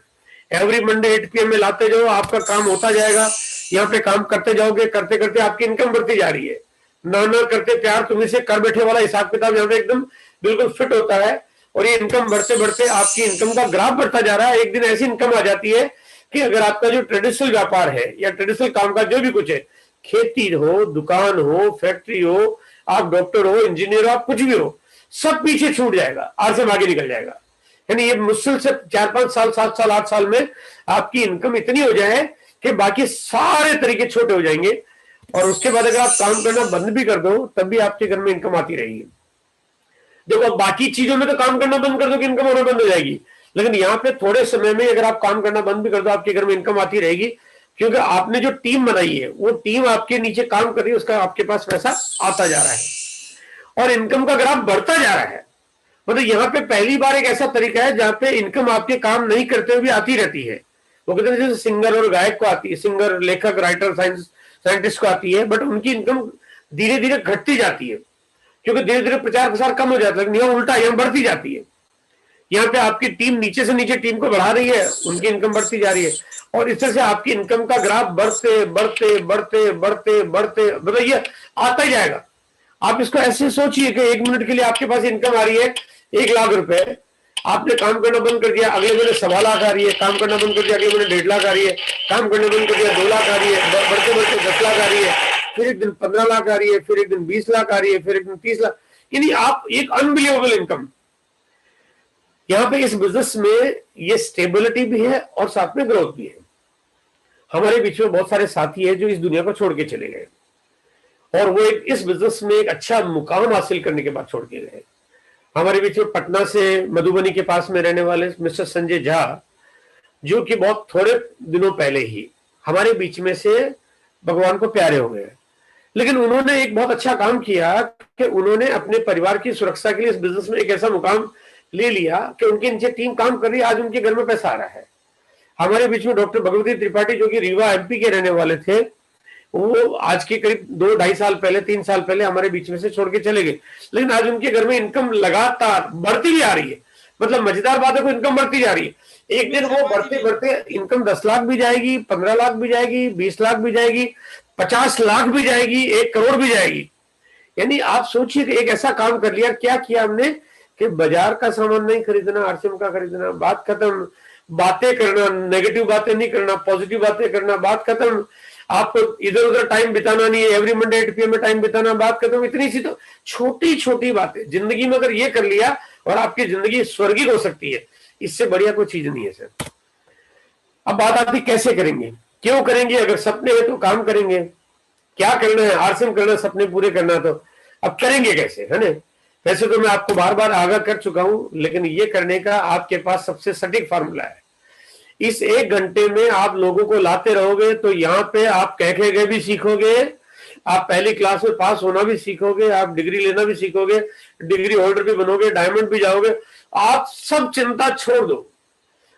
एवरी मंडे 8 PM में लाते जाओ, आपका काम होता जाएगा। यहाँ पे काम करते जाओगे, करते करते आपकी इनकम बढ़ती जा रही है। ना ना करते प्यार तुम्हें से कर बैठे वाला हिसाब किताब यहाँ पे एकदम बिल्कुल फिट होता है। और ये इनकम बढ़ते बढ़ते आपकी इनकम का ग्राफ बढ़ता जा रहा है। एक दिन ऐसी इनकम आ जाती है कि अगर आपका जो ट्रेडिशनल व्यापार है या ट्रेडिशनल काम का जो भी कुछ है, खेती हो, दुकान हो, फैक्ट्री हो, आप डॉक्टर हो, इंजीनियर हो, आप कुछ भी हो, सब पीछे छूट जाएगा, आरसीएम आगे निकल जाएगा। यानी ये मुश्किल से 4-5 साल, 7 साल, 8 साल में आपकी इनकम इतनी हो जाए कि बाकी सारे तरीके छोटे हो जाएंगे। और उसके बाद अगर आप काम करना बंद भी कर दो तब भी आपके घर में इनकम आती रहेगी। देखो बाकी चीजों में तो काम करना बंद कर दो कि इनकम होना बंद हो जाएगी, लेकिन यहाँ पे थोड़े समय में अगर आप काम करना बंद भी कर दो आपके घर में इनकम आती रहेगी, क्योंकि आपने जो टीम बनाई है वो टीम आपके नीचे काम कर रही है, उसका आपके पास पैसा आता जा रहा है और इनकम का ग्राफ बढ़ता जा रहा है। मतलब यहाँ पे पहली बार एक ऐसा तरीका है जहाँ पे इनकम आपके काम नहीं करते हुए भी आती रहती है। वो कहते हैं जैसे सिंगर और गायक को आती है, सिंगर, लेखक, राइटर, साइंटिस्ट को आती है, बट उनकी इनकम धीरे धीरे घटती जाती है क्योंकि धीरे धीरे प्रचार प्रसार कम हो जाता है। लेकिन यहाँ उल्टा, यहाँ बढ़ती जाती है। यहाँ पे आपकी टीम नीचे से नीचे टीम को बढ़ा रही है, उनकी इनकम बढ़ती जा रही है और इस तरह से आपकी इनकम का ग्राफ बढ़ते बढ़ते बढ़ते बढ़ते बढ़ते मतलब ये आता ही जाएगा। आप इसको ऐसे सोचिए कि 1 मिनट के लिए आपके पास इनकम आ रही है 1 लाख रुपए, आपने काम करना बंद कर दिया, अगले महीने 1.25 लाख आ रही है, काम करना बंद कर दिया, अगले महीने 1.5 लाख आ रही है, काम करना बंद कर दिया 2 लाख आ रही है, बढ़ते बढ़ते 10 लाख आ रही है, फिर एक दिन 15 लाख आ रही है, फिर एक दिन 20 लाख आ रही है, फिर एक दिन 30 लाख। यानी आप एक अनबिलीवेबल इनकम। यहाँ पे इस बिजनेस में ये स्टेबिलिटी भी है और साथ में ग्रोथ भी है। हमारे बीच में बहुत सारे साथी है जो इस दुनिया को छोड़ के चले गए और वो इस बिजनेस में एक अच्छा मुकाम हासिल करने के बाद छोड़ के गए। हमारे बीच में पटना से मधुबनी के पास में रहने वाले मिस्टर संजय झा, जो कि बहुत थोड़े दिनों पहले ही हमारे बीच में से भगवान को प्यारे हो गए, लेकिन उन्होंने एक बहुत अच्छा काम किया कि उन्होंने अपने परिवार की सुरक्षा के लिए इस बिजनेस में एक ऐसा मुकाम ले लिया कि उनके नीचे टीम काम कर रही है, आज उनके घर में पैसा आ रहा है। हमारे बीच में डॉक्टर भगवती त्रिपाठी जो कि रीवा MP के रहने वाले थे, वो आज के करीब 2-2.5 साल पहले, 3 साल पहले हमारे बीच में से छोड़ के चले गए, लेकिन आज उनके घर में इनकम लगातार बढ़ती भी आ रही है। मतलब मजेदार बात है, को इनकम बढ़ती जा रही है। एक दिन वो बढ़ते बढ़ते इनकम 10 लाख भी जाएगी, 15 लाख भी जाएगी, 20 लाख भी जाएगी, 50 लाख भी जाएगी, 1 करोड़ भी जाएगी। यानी आप सोचिए कि एक ऐसा काम कर लिया, क्या किया हमने कि बाजार का सामान नहीं खरीदना, आरसीएम का खरीदना, बात खत्म। बातें करना, नेगेटिव बातें नहीं करना, पॉजिटिव बातें करना, बात खत्म। आपको इधर उधर टाइम बिताना नहीं है, एवरी मंडे 8 PM में टाइम बिताना, बात खत्म। इतनी सी तो छोटी छोटी बातें जिंदगी में अगर ये कर लिया और आपकी जिंदगी स्वर्गीय हो सकती है, इससे बढ़िया कोई चीज नहीं है सर। अब बात आती कैसे करेंगे, क्यों करेंगे। अगर सपने हैं तो काम करेंगे, क्या करना है, आरसीएम करना, सपने पूरे करना, तो अब करेंगे कैसे, है ना। वैसे तो मैं आपको बार बार आगाह कर चुका हूं, लेकिन ये करने का आपके पास सबसे सटीक फार्मूला है। इस 1 घंटे में आप लोगों को लाते रहोगे तो यहाँ पे आप कह के भी सीखोगे, आप पहली क्लास में पास होना भी सीखोगे, आप डिग्री लेना भी सीखोगे, डिग्री होल्डर भी बनोगे, डायमंड भी जाओगे। आप सब चिंता छोड़ दो।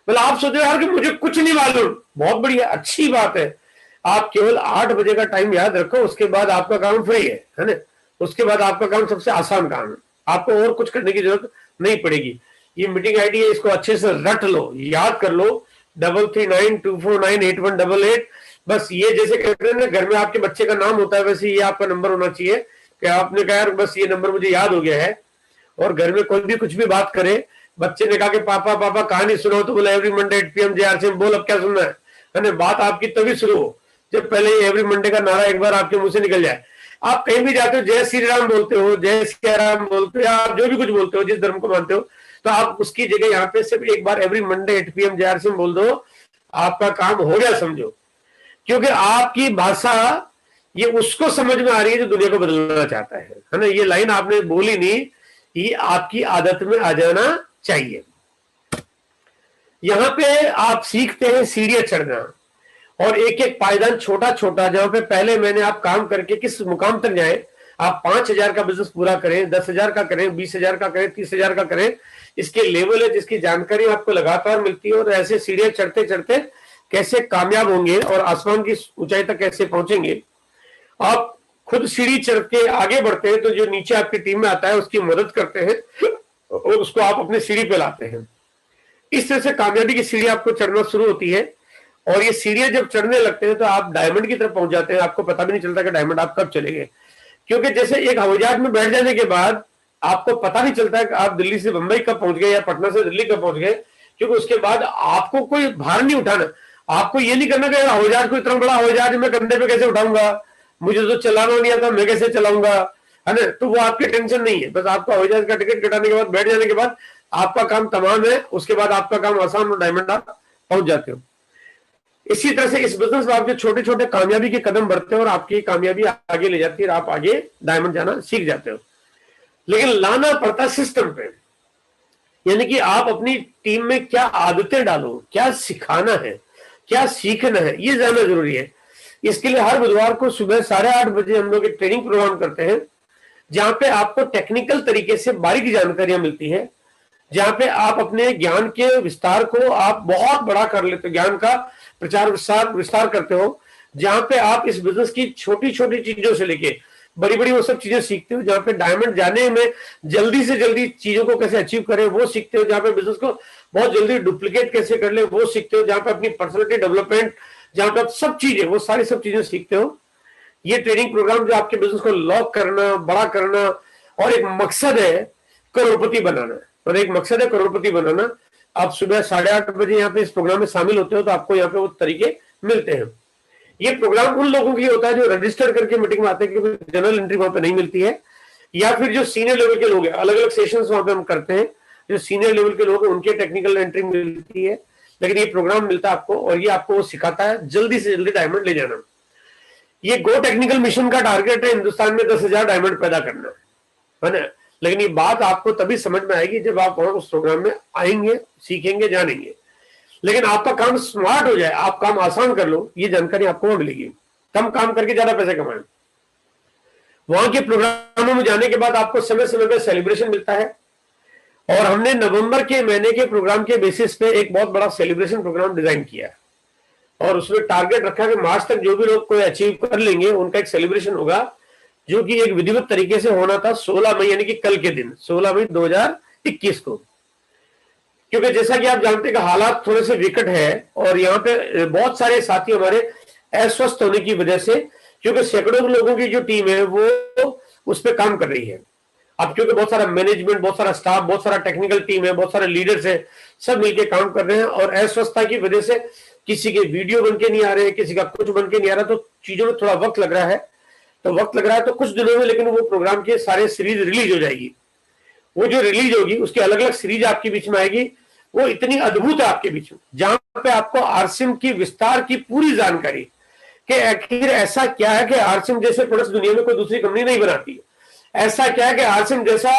मतलब आप सोचो यार कि मुझे कुछ नहीं मालूम, बहुत बढ़िया, अच्छी बात है। आप केवल 8 बजे का टाइम याद रखो, उसके बाद आपका काम फ्री है ना। उसके बाद आपका काम सबसे आसान काम है, आपको और कुछ करने की जरूरत नहीं पड़ेगी। ये मीटिंग आईडी है, इसको अच्छे से रट लो, याद कर लो, 3392498188। बस ये जैसे कहते हैं ना, घर में आपके बच्चे का नाम होता है, वैसे ये आपका नंबर होना चाहिए कि आपने कहा यार बस ये नंबर मुझे याद हो गया है। और घर में कोई भी कुछ भी बात करे, बच्चे ने कहा कि पापा पापा कहानी सुनाओ, तो बोला एवरी मंडे 8 PM JRCM, बोल अब क्या सुनना है ना। बात आपकी तभी शुरू हो जब पहले एवरी मंडे का नारा एक बार आपके मुंह से निकल जाए। आप कहीं भी जाते हो, जय श्री राम बोलते हो, जय सिया राम बोलते हो, या आप जो भी कुछ बोलते हो, जिस धर्म को मानते हो, तो आप उसकी जगह यहाँ पे सिर्फ एक बार एवरी मंडे 8 PM JRCM बोल दो, आपका काम हो गया समझो। क्योंकि आपकी भाषा ये उसको समझ में आ रही है जो दुनिया को बदलना चाहता है ना। ये लाइन आपने बोली नहीं, ये आपकी आदत में आ जाना चाहिए। यहां पे आप सीखते हैं सीढ़ियां चढ़ना, और एक एक पायदान छोटा छोटा, जहां पे पहले मैंने आप काम करके किस मुकाम तक जाए। आप 5,000 का बिजनेस पूरा करें, 10,000 का करें, 20,000 का करें, 30,000 का करें, इसके लेवल है जिसकी जानकारी आपको लगातार मिलती है। और ऐसे सीढ़ियां चढ़ते चढ़ते कैसे कामयाब होंगे और आसमान की ऊंचाई तक कैसे पहुंचेंगे। आप खुद सीढ़ी चढ़ के आगे बढ़ते हैं तो जो नीचे आपकी टीम में आता है उसकी मदद करते हैं और उसको आप अपने सीढ़ी पे लाते हैं। इस तरह से कामयाबी की सीढ़ी आपको चढ़ना शुरू होती है। और ये सीढ़ियां जब चढ़ने लगते हैं तो आप डायमंड की तरफ पहुंच जाते हैं, आपको पता भी नहीं चलता कि डायमंड आप कब चलेंगे। क्योंकि जैसे एक हवाई जहाज में बैठ जाने के बाद आपको पता नहीं चलता कि आप दिल्ली से बंबई कब पहुंच गए या पटना से दिल्ली कब पहुंच गए, क्योंकि उसके बाद आपको कोई भार नहीं उठाना। आपको ये नहीं करना कि हवाई जहाज को, इतना बड़ा हवाई जहाज मैं कंधे पे कैसे उठाऊंगा, मुझे तो चलाना नहीं आता, मैं कैसे चलाऊंगा, है ना। तो वो आपकी टेंशन नहीं है। बस आपका हवाई जहाज का टिकट कटाने के बाद, बैठ जाने के बाद आपका काम तमाम है, उसके बाद आपका काम आसान और डायमंड आप पहुंच जाते हो। इसी तरह से इस बिजनेस में आप जो छोटे छोटे कामयाबी के कदम बढ़ते हैं और आपकी कामयाबी आगे ले जाती है, आप आगे डायमंड जाना सीख जाते हो। लेकिन लाना पड़ता सिस्टम पे, यानी कि आप अपनी टीम में क्या आदतें डालो, क्या सिखाना है, क्या सीखना है, ये जानना जरूरी है। इसके लिए हर बुधवार को सुबह 8:30 बजे हम लोग एक ट्रेनिंग प्रोग्राम करते हैं, जहां पे आपको टेक्निकल तरीके से बारीक जानकारियां मिलती है, जहां पे आप अपने ज्ञान के विस्तार को आप बहुत बड़ा कर लेते हो, ज्ञान का प्रचार विस्तार करते हो, जहां पे आप इस बिजनेस की छोटी छोटी चीजों से लेके बड़ी बड़ी वो सब चीजें सीखते हो। जहां पे डायमंड जाने में जल्दी से जल्दी चीजों को कैसे अचीव करें वो सीखते हो, जहां पे बिजनेस को बहुत जल्दी डुप्लीकेट कैसे कर ले वो सीखते हो, जहां पे अपनी पर्सनैलिटी डेवलपमेंट, जहां पे आप सब चीजें, वो सारी सब चीजें सीखते हो। ये ट्रेनिंग प्रोग्राम जो आपके बिजनेस को लॉक करना, बड़ा करना, और एक मकसद है करोड़पति बनाना, और एक मकसद है करोड़पति बनाना। आप सुबह 8:30 बजे यहाँ पे इस प्रोग्राम में शामिल होते हो तो आपको यहाँ पे वो तरीके मिलते हैं। ये प्रोग्राम उन लोगों के लिए होता है जो रजिस्टर करके मीटिंग में आते हैं, क्योंकि जनरल एंट्री वहां पे नहीं मिलती है, या फिर जो सीनियर लेवल के लोग हैं, अलग अलग सेशंस वहां पे हम करते हैं, जो सीनियर लेवल के लोग हैं उनके टेक्निकल एंट्री मिलती है। लेकिन ये प्रोग्राम मिलता है आपको, और ये आपको वो सिखाता है जल्दी से जल्दी डायमंड ले जाना। ये गो टेक्निकल मिशन का टारगेट है हिंदुस्तान में 10,000 डायमंड पैदा करना, है ना। लेकिन ये बात आपको तभी समझ में आएगी जब आप उस प्रोग्राम में आएंगे, सीखेंगे, जानेंगे। लेकिन आपका काम स्मार्ट हो जाए, आप काम आसान कर लो, ये जानकारी आपको मिलेगी। कम काम करके ज्यादा पैसे कमाएं। वहां के प्रोग्रामों में जाने के बाद आपको समय समय पर सेलिब्रेशन मिलता है, और हमने नवंबर के महीने के प्रोग्राम के बेसिस पे एक बहुत बड़ा सेलिब्रेशन प्रोग्राम डिजाइन किया, और उसमें टारगेट रखा कि मार्च तक जो भी लोग कोई अचीव कर लेंगे उनका एक सेलिब्रेशन होगा, जो कि एक विधिवत तरीके से होना था 16 मई, यानी कि कल के दिन 16 मई 2021 को। क्योंकि जैसा कि आप जानते हैं कि हालात थोड़े से विकट है, और यहाँ पे बहुत सारे साथी हमारे अस्वस्थ होने की वजह से, क्योंकि सैकड़ों लोगों की जो टीम है वो उस पर काम कर रही है, अब क्योंकि बहुत सारा मैनेजमेंट, बहुत सारा स्टाफ, बहुत सारा टेक्निकल टीम है, बहुत सारे लीडर्स है, सब मिलके काम कर रहे हैं, और अस्वस्थता की वजह से किसी के वीडियो बन के नहीं आ रहे, किसी का कुछ बन के नहीं आ रहा, तो चीजों में थोड़ा वक्त लग रहा है। तो वक्त लग रहा है तो कुछ दिनों में लेकिन वो प्रोग्राम के सारे सीरीज रिलीज हो जाएगी। वो जो रिलीज होगी उसकी अलग अलग सीरीज आपके बीच में आएगी, वो इतनी अद्भुत है आपके बीच में, जहां पे आपको आरसिम की विस्तार की पूरी जानकारी कि आखिर ऐसा क्या है कि आरसिम जैसे प्रोडक्ट्स दुनिया में कोई दूसरी कंपनी नहीं बनाती है। ऐसा क्या है कि आरसिम जैसा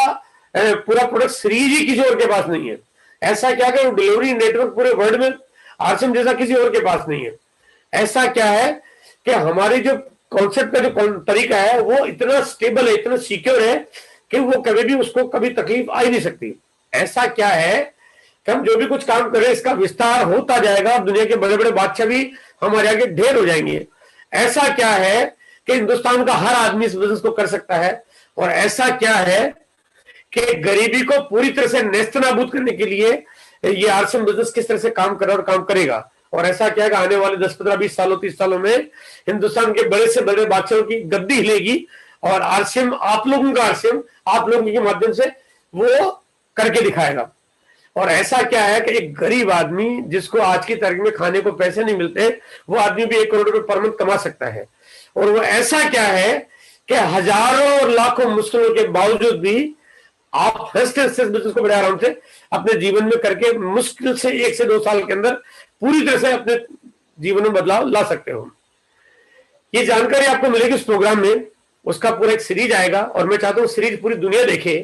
पूरा प्रोडक्ट सीरीज ही किसी और के पास नहीं है। ऐसा क्या है कि डिलीवरी नेटवर्क पूरे वर्ल्ड में आरसिम जैसा किसी और के पास नहीं है। ऐसा क्या है कि हमारी जो कॉन्सेप्ट का जो तरीका है वो इतना स्टेबल है, इतना सिक्योर है कि वो कभी भी उसको कभी तकलीफ आ ही नहीं सकती। ऐसा क्या है कि हम जो भी कुछ काम करें इसका विस्तार होता जाएगा, दुनिया के बड़े बड़े बादशाह भी हमारे आगे ढेर हो जाएंगे। ऐसा क्या है कि हिंदुस्तान का हर आदमी इस बिजनेस को कर सकता है। और ऐसा क्या है कि गरीबी को पूरी तरह से नेस्तनाबूद करने के लिए ये आरसीएम बिजनेस किस तरह से काम कर रहा है और काम करेगा। और ऐसा क्या है आने वाले 10, 15, 20 सालों 30 सालों में हिंदुस्तान के बड़े से बड़े बादशाहों की गद्दी हिलेगी, और आरसीएम आप लोगों का आरसीएम आप लोगों के माध्यम से वो करके दिखाएगा। और ऐसा क्या है कि एक गरीब आदमी जिसको आज की तारीख में खाने को पैसे नहीं मिलते, वो आदमी भी 1 करोड़ रुपए पर मंथ कमा सकता है। और वो ऐसा क्या है कि हजारों और लाखों मुश्किलों के बावजूद भी आप हंसते हंसते बिजनेस को बड़े आराम से अपने जीवन में करके मुश्किल से 1 से 2 साल के अंदर पूरी तरह से अपने जीवन में बदलाव ला सकते हो। ये जानकारी आपको मिलेगी इस प्रोग्राम में, उसका पूरा एक सीरीज आएगा, और मैं चाहता हूं सीरीज पूरी दुनिया देखे,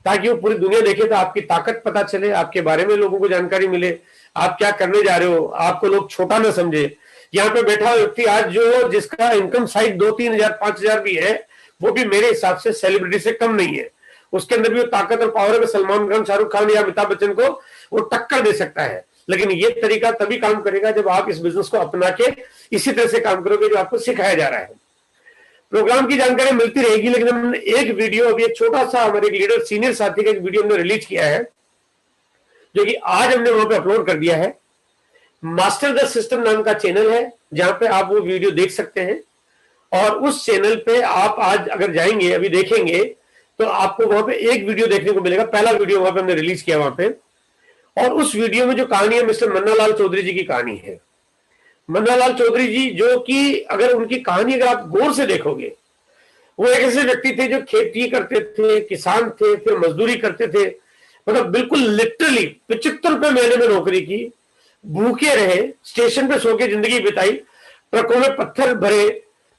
ताकि वो पूरी दुनिया देखे तो आपकी ताकत पता चले, आपके बारे में लोगों को जानकारी मिले, आप क्या करने जा रहे हो, आपको लोग छोटा ना समझे। यहाँ पे बैठा व्यक्ति आज जो जिसका इनकम साइड 2-3 हजार 5 हजार भी है, वो भी मेरे हिसाब से सेलिब्रिटी से कम नहीं है। उसके अंदर भी वो ताकत और पावर है, सलमान खान, शाहरुख खान या अमिताभ बच्चन को वो टक्कर दे सकता है। लेकिन ये तरीका तभी काम करेगा जब आप इस बिजनेस को अपना के इसी तरह से काम करोगे जो आपको सिखाया जा रहा है। प्रोग्राम की जानकारी मिलती रहेगी, लेकिन हमने एक वीडियो, अभी एक छोटा सा हमारे लीडर सीनियर साथी का एक वीडियो हमने रिलीज किया है, जो कि आज हमने वहां पे अपलोड कर दिया है। मास्टर द सिस्टम नाम का चैनल है, जहां पे आप वो वीडियो देख सकते हैं। और उस चैनल पे आप आज अगर जाएंगे, अभी देखेंगे, तो आपको वहां पे एक वीडियो देखने को मिलेगा। पहला वीडियो वहां पे हमने रिलीज किया वहां पे, और उस वीडियो में जो कहानी है मिस्टर मन्नालाल चौधरी जी की कहानी है। मन्नालाल चौधरी जी, जो कि अगर उनकी कहानी अगर आप गौर से देखोगे, वो एक ऐसे व्यक्ति थे जो खेती करते थे, किसान थे, फिर मजदूरी करते थे, मतलब बिल्कुल लिटरली 75 रुपए महीने में नौकरी की, भूखे रहे, स्टेशन पे सो के जिंदगी बिताई, ट्रकों में पत्थर भरे,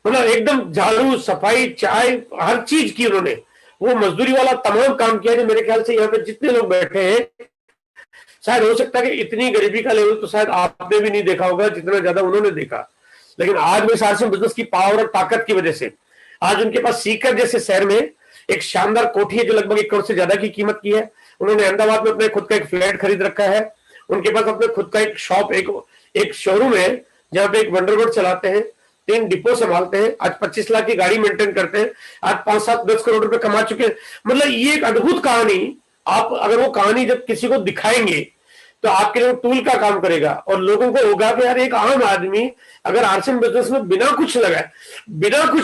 मतलब एकदम झाड़ू सफाई चाय हर चीज की उन्होंने, वो मजदूरी वाला तमाम काम किया। जो मेरे ख्याल से यहाँ पे जितने लोग बैठे हैं, शायद हो सकता है कि इतनी गरीबी का लेवल तो शायद आपने भी नहीं देखा होगा जितना ज्यादा उन्होंने देखा। लेकिन आज में आरसीएम बिजनेस की पावर और ताकत की वजह से आज उनके पास सीकर जैसे शहर में एक शानदार कोठी है जो लगभग 1 करोड़ से ज्यादा की कीमत की है। उन्होंने अहमदाबाद में अपने खुद का एक फ्लैट खरीद रखा है। उनके पास अपने खुद का एक शॉप, एक शोरूम है, जहां पे एक वंडरबर्ड चलाते हैं, 3 डिपो संभालते हैं, आज 25 लाख की गाड़ी मेंटेन करते हैं, आज 5-7-10 करोड़ रुपए कमा चुके हैं। मतलब ये एक अद्भुत कहानी, आप अगर वो कहानी जब किसी को दिखाएंगे तो आपके लिए टूल का काम करेगा, और लोगों को होगा कि यार एक आम आदमी अगर आरसीएम बिजनेस में बिना कुछ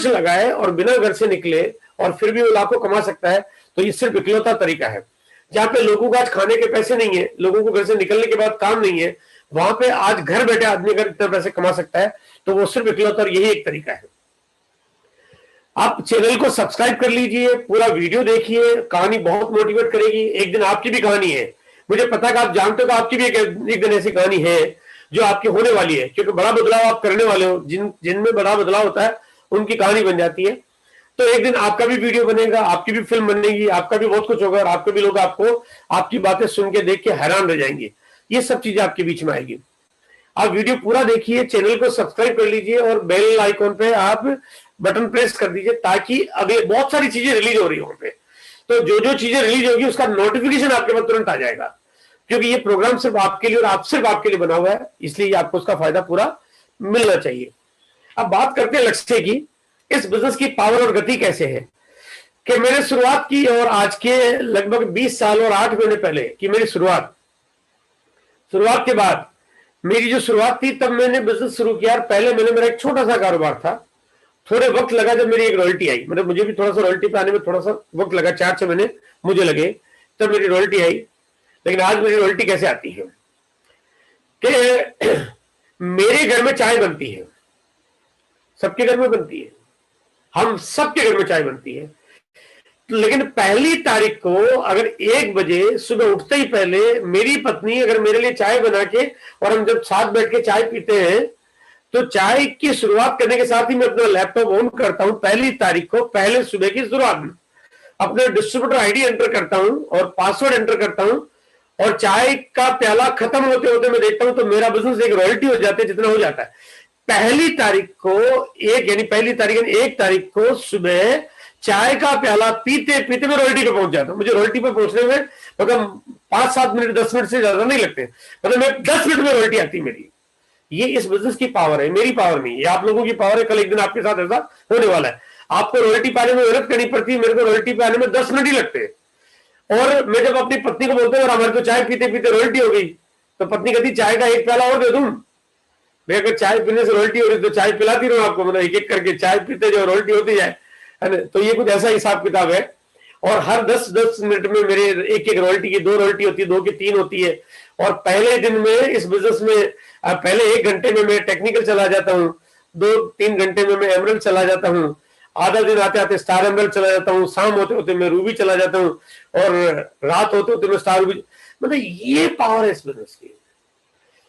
लगाए और बिना घर से निकले और फिर भी वो लाखों कमा सकता है, तो ये सिर्फ इकलौता तरीका है। जहां पे लोगों को आज खाने के पैसे नहीं है, लोगों को घर से निकलने के बाद काम नहीं है, वहां पे आज घर बैठे आदमी अगर इतना पैसे कमा सकता है, तो वो सिर्फ इकलौता यही एक तरीका है। आप चैनल को सब्सक्राइब कर लीजिए, पूरा वीडियो देखिए, कहानी बहुत मोटिवेट करेगी। एक दिन आपकी भी कहानी है, मुझे पता है कि आप जानते हो कि आपकी भी एक दिन ऐसी कहानी है जो आपकी होने वाली है, क्योंकि बड़ा बदलाव आप करने वाले हो। जिनमें बड़ा बदलाव होता है उनकी कहानी बन जाती है। तो एक दिन आपका भी वीडियो बनेगा, आपकी भी फिल्म बनेगी, आपका भी बहुत कुछ होगा, और आपके भी लोग आपको आपकी बातें सुन के देख के हैरान रह जाएंगे। ये सब चीजें आपके बीच में आएगी। आप वीडियो पूरा देखिए, चैनल को सब्सक्राइब कर लीजिए, और बेल आइकॉन पे आप बटन प्रेस कर दीजिए, ताकि अगले बहुत सारी चीजें रिलीज हो रही है वहां पे, तो जो जो चीजें रिलीज होगी उसका नोटिफिकेशन आपके पास तुरंत आ जाएगा। क्योंकि ये प्रोग्राम सिर्फ आपके लिए और आप सिर्फ आपके लिए बना हुआ है, इसलिए आपको उसका फायदा पूरा मिलना चाहिए। अब बात करते हैं लक्ष्य की, इस बिजनेस की पावर और गति कैसे है। कि मैंने शुरुआत की, और आज के लगभग 20 साल और 8 महीने पहले की मेरी शुरुआत के बाद मेरी जो शुरुआत थी, तब मैंने बिजनेस शुरू किया। पहले मैंने मेरा एक छोटा सा कारोबार था, थोड़े वक्त लगा जब मेरी एक रॉयल्टी आई, मतलब मुझे भी थोड़ा सा रॉयल्टी पे आने में थोड़ा सा वक्त लगा, 4-6 महीने मुझे लगे, तब मेरी रॉयल्टी आई। लेकिन आज मेरी रॉयल्टी कैसे आती है कि मेरे घर में चाय बनती है, सबके घर में बनती है, हम सबके घर में चाय बनती है, लेकिन 1 तारीख को अगर 1 बजे सुबह उठते ही पहले मेरी पत्नी अगर मेरे लिए चाय बना के, और हम जब साथ बैठ के चाय पीते हैं, तो चाय की शुरुआत करने के साथ ही मैं अपना लैपटॉप ऑन करता हूं 1 तारीख को, पहले सुबह की शुरुआत में अपने डिस्ट्रीब्यूटर आईडी एंटर करता हूं और पासवर्ड एंटर करता हूं, और चाय का प्याला खत्म होते होते मैं देखता हूं तो मेरा बिजनेस एक रॉयल्टी हो जाती है जितना हो जाता है। 1 तारीख को यानी 1 तारीख को सुबह चाय का प्याला पीते पीते मैं रॉयल्टी पे पहुंच जाता हूं। मुझे रॉयल्टी पे पहुंचने में मतलब 5-7 मिनट 10 मिनट से ज्यादा नहीं लगते, मतलब मैं 10 मिनट में रॉयल्टी आती है मेरी। ये इस बिजनेस की पावर है, मेरी पावर नहीं, ये आप लोगों की पावर है। कल एक दिन आपके साथ ऐसा होने वाला है, आपको रॉयल्टी पाने में मेहनत करनी पड़ती है, मेरे को रॉयल्टी पाने में 10 मिनट ही लगते हैं। और मैं जब अपनी पत्नी को बोलता हूँ और हमारे तो चाय पीते पीते रॉयल्टी हो गई, तो पत्नी कहती चाय का 1 प्याला और दे दूं। मैं अगर चाय पीने से रॉयल्टी हो रही तो चाय पिलाती रहूं आपको, मतलब एक एक करके चाय पीते जो रॉयल्टी होती जाए, है ना। तो ये कुछ ऐसा हिसाब किताब है। और हर 10-10 मिनट में मेरे एक एक रॉयल्टी की 2 रॉयल्टी होती है, 2 की 3 होती है। और पहले दिन में इस बिजनेस में पहले 1 घंटे में मैं टेक्निकल चला जाता हूँ, 2-3 घंटे में मैं एमरल्ड चला जाता हूँ, आधा दिन आते आते स्टार एमरल्ड चला जाता हूँ, शाम होते होते मैं रूबी चला जाता हूँ, और रात होते होते मैं स्टार रूबी। मतलब ये पावर है इस बिजनेस की,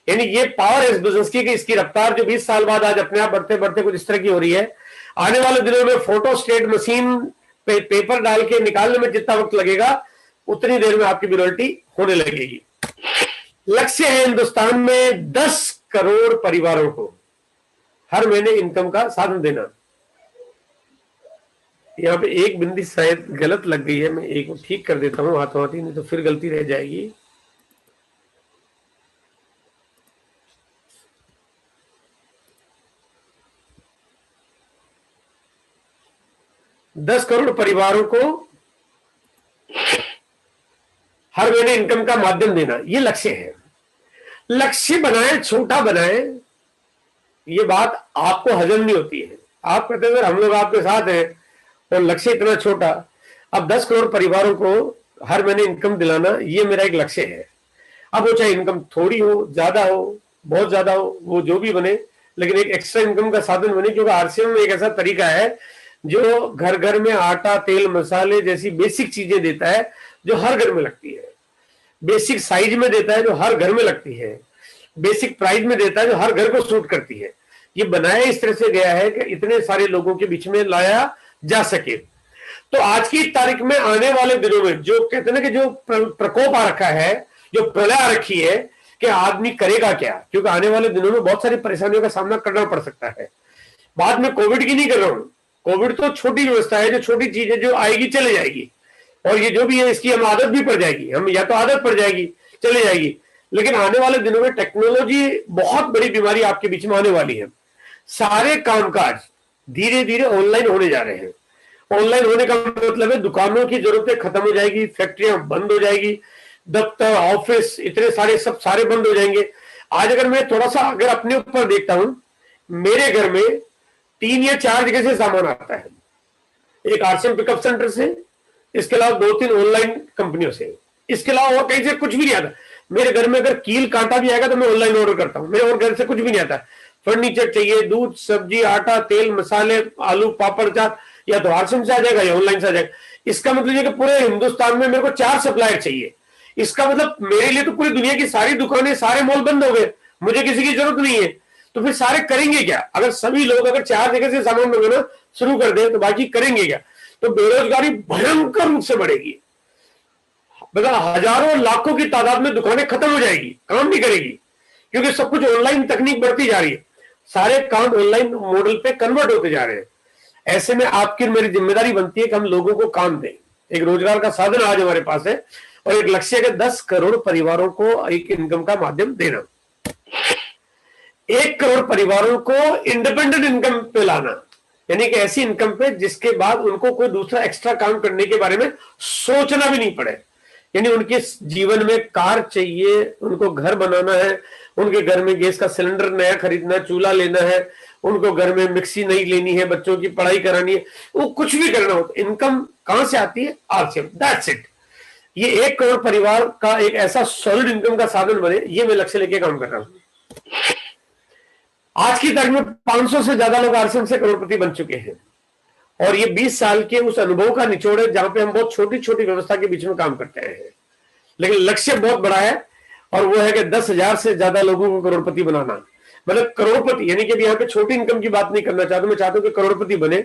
यानी ये पावर है इस बिजनेस की कि इसकी रफ्तार जो 20 साल बाद आज अपने आप बढ़ते बढ़ते कुछ इस तरह की हो रही है। आने वाले दिनों में फोटो स्टेट मशीन पे पेपर डाल के निकालने में जितना वक्त लगेगा उतनी देर में आपकी रॉयल्टी होने लगेगी। लक्ष्य है हिंदुस्तान में 10 करोड़ परिवारों को हर महीने इनकम का साधन देना। यहाँ पे एक बिंदी शायद गलत लग गई है, मैं एक ठीक कर देता हूँ हाथों हाथी, नहीं तो फिर गलती रह जाएगी। दस करोड़ परिवारों को हर महीने इनकम का माध्यम देना, ये लक्ष्य है। लक्ष्य बनाए छोटा बनाए, ये बात आपको हजम नहीं होती है। आप कहते हैं हम लोग आपके साथ हैं और लक्ष्य इतना छोटा। अब 10 करोड़ परिवारों को हर महीने इनकम दिलाना, ये मेरा एक लक्ष्य है। अब वो चाहे इनकम थोड़ी हो, ज्यादा हो, बहुत ज्यादा हो, वो जो भी बने, लेकिन एक एक्स्ट्रा इनकम का साधन बने। क्योंकि आरसीएम में एक ऐसा तरीका है जो घर घर में आटा तेल मसाले जैसी बेसिक चीजें देता है जो हर घर में लगती है, बेसिक साइज में देता है जो हर घर में लगती है, बेसिक प्राइस में देता है जो हर घर को सूट करती है। ये बनाया इस तरह से गया है कि इतने सारे लोगों के बीच में लाया जा सके। तो आज की तारीख में आने वाले दिनों में जो कहते हैं ना कि जो प्रकोप आ रखा है, जो प्रलय आ रखी है, कि आदमी करेगा क्या, क्योंकि आने वाले दिनों में बहुत सारी परेशानियों का सामना करना पड़ सकता है। बात में कोविड की नहीं कर रहा हूं, कोविड तो छोटी व्यवस्था है, जो छोटी चीजें जो आएगी चले जाएगी, और ये जो भी है इसकी हम आदत भी पड़ जाएगी, हम या तो आदत पड़ जाएगी चले जाएगी। लेकिन आने वाले दिनों में टेक्नोलॉजी बहुत बड़ी बीमारी आपके बीच में आने वाली है। सारे कामकाज धीरे धीरे ऑनलाइन होने जा रहे हैं। ऑनलाइन होने का मतलब है दुकानों की जरूरतें खत्म हो जाएगी, फैक्ट्रियां बंद हो जाएगी, दफ्तर ऑफिस इतने सारे सब सारे बंद हो जाएंगे। आज अगर मैं थोड़ा सा अगर अपने ऊपर देखता हूं, मेरे घर में 3 या 4 जगह से सामान आता है। एक आरसीएम पिकअप सेंटर से, इसके अलावा 2-3 ऑनलाइन कंपनियों से, इसके अलावा और कहीं से कुछ भी नहीं आता। मेरे घर में अगर कील कांटा भी आएगा तो मैं ऑनलाइन ऑर्डर करता हूं, मेरे और घर से कुछ भी नहीं आता। फर्नीचर चाहिए, दूध सब्जी आटा तेल मसाले आलू पापड़ चाट, या तो आरसीएम से आ जाएगा या ऑनलाइन से आ जाएगा। इसका मतलब ये कि पूरे हिंदुस्तान में मेरे को 4 सप्लायर चाहिए। इसका मतलब मेरे लिए तो पूरी दुनिया की सारी दुकानें सारे मॉल बंद हो गए, मुझे किसी की जरूरत नहीं है। तो फिर सारे करेंगे क्या? अगर सभी लोग अगर 4 जगह से सामान मंगाना शुरू कर दें तो बाकी करेंगे क्या? तो बेरोजगारी भयंकर रूप से बढ़ेगी। मतलब हजारों लाखों की तादाद में दुकानें खत्म हो जाएगी, काम नहीं करेगी, क्योंकि सब कुछ ऑनलाइन तकनीक बढ़ती जा रही है, सारे काम ऑनलाइन मॉडल पे कन्वर्ट होते जा रहे हैं। ऐसे में आपकी मेरी जिम्मेदारी बनती है कि हम लोगों को काम दें, एक रोजगार का साधन आज हमारे पास है, और एक लक्ष्य है 10 करोड़ परिवारों को एक इनकम का माध्यम देना, 1 करोड़ परिवारों को इंडिपेंडेंट इनकम पे लाना, यानी कि ऐसी इनकम पे जिसके बाद उनको कोई दूसरा एक्स्ट्रा काम करने के बारे में सोचना भी नहीं पड़े। यानी उनके जीवन में कार चाहिए, उनको घर बनाना है, उनके घर में गैस का सिलेंडर नया खरीदना है, चूल्हा लेना है, उनको घर में मिक्सी नई लेनी है, बच्चों की पढ़ाई करानी है, वो कुछ भी करना हो, इनकम कहां से आती है? आपसे। That's it. ये 1 करोड़ परिवार का एक ऐसा सॉलिड इनकम का साधन बने, ये मैं लक्ष्य लेके काम कर रहा हूं। आज की तारीख में 500 से ज्यादा लोग आरसीएम से करोड़पति बन चुके हैं, और ये 20 साल के उस अनुभव का निचोड़ है, जहां पे हम बहुत छोटी छोटी व्यवस्था के बीच में काम करते हैं, लेकिन लक्ष्य बहुत बड़ा है, और वो है कि 10,000 से ज्यादा लोगों को करोड़पति बनाना। मतलब करोड़पति, यानी कि यहाँ पे छोटी इनकम की बात नहीं करना चाहता, मैं चाहता हूं कि करोड़पति बने।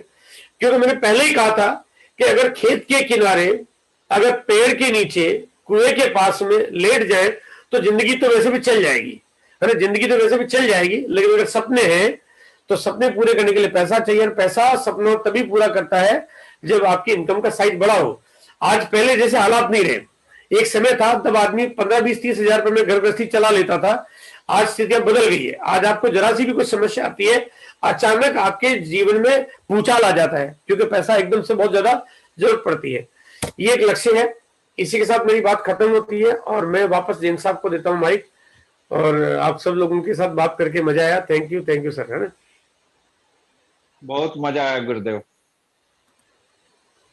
क्योंकि मैंने पहले ही कहा था कि अगर खेत के किनारे, अगर पेड़ के नीचे, कुएं के पास में लेट जाए तो जिंदगी तो वैसे भी चल जाएगी, है ना, जिंदगी तो वैसे भी चल जाएगी, लेकिन अगर सपने हैं तो सपने पूरे करने के लिए पैसा चाहिए, और पैसा सपनों तभी पूरा करता है जब आपकी इनकम का साइज बड़ा हो। आज पहले जैसे हालात नहीं रहे, एक समय था तब आदमी 15, 20, 30 हजार रुपए में घर गृहस्थी चला लेता था। आज स्थितियां बदल गई है। आज आपको जरा सी भी कुछ समस्या आती है, अचानक आपके जीवन में भूचाल आ जाता है, क्योंकि पैसा एकदम से बहुत ज्यादा जरूरत पड़ती है। ये एक लक्ष्य है। इसी के साथ मेरी बात खत्म होती है, और मैं वापस जैन साहब को देता हूं माइक, और आप सब लोगों के साथ बात करके मजा आया। थैंक यू सर, है ना। बहुत मजा आया गुरुदेव।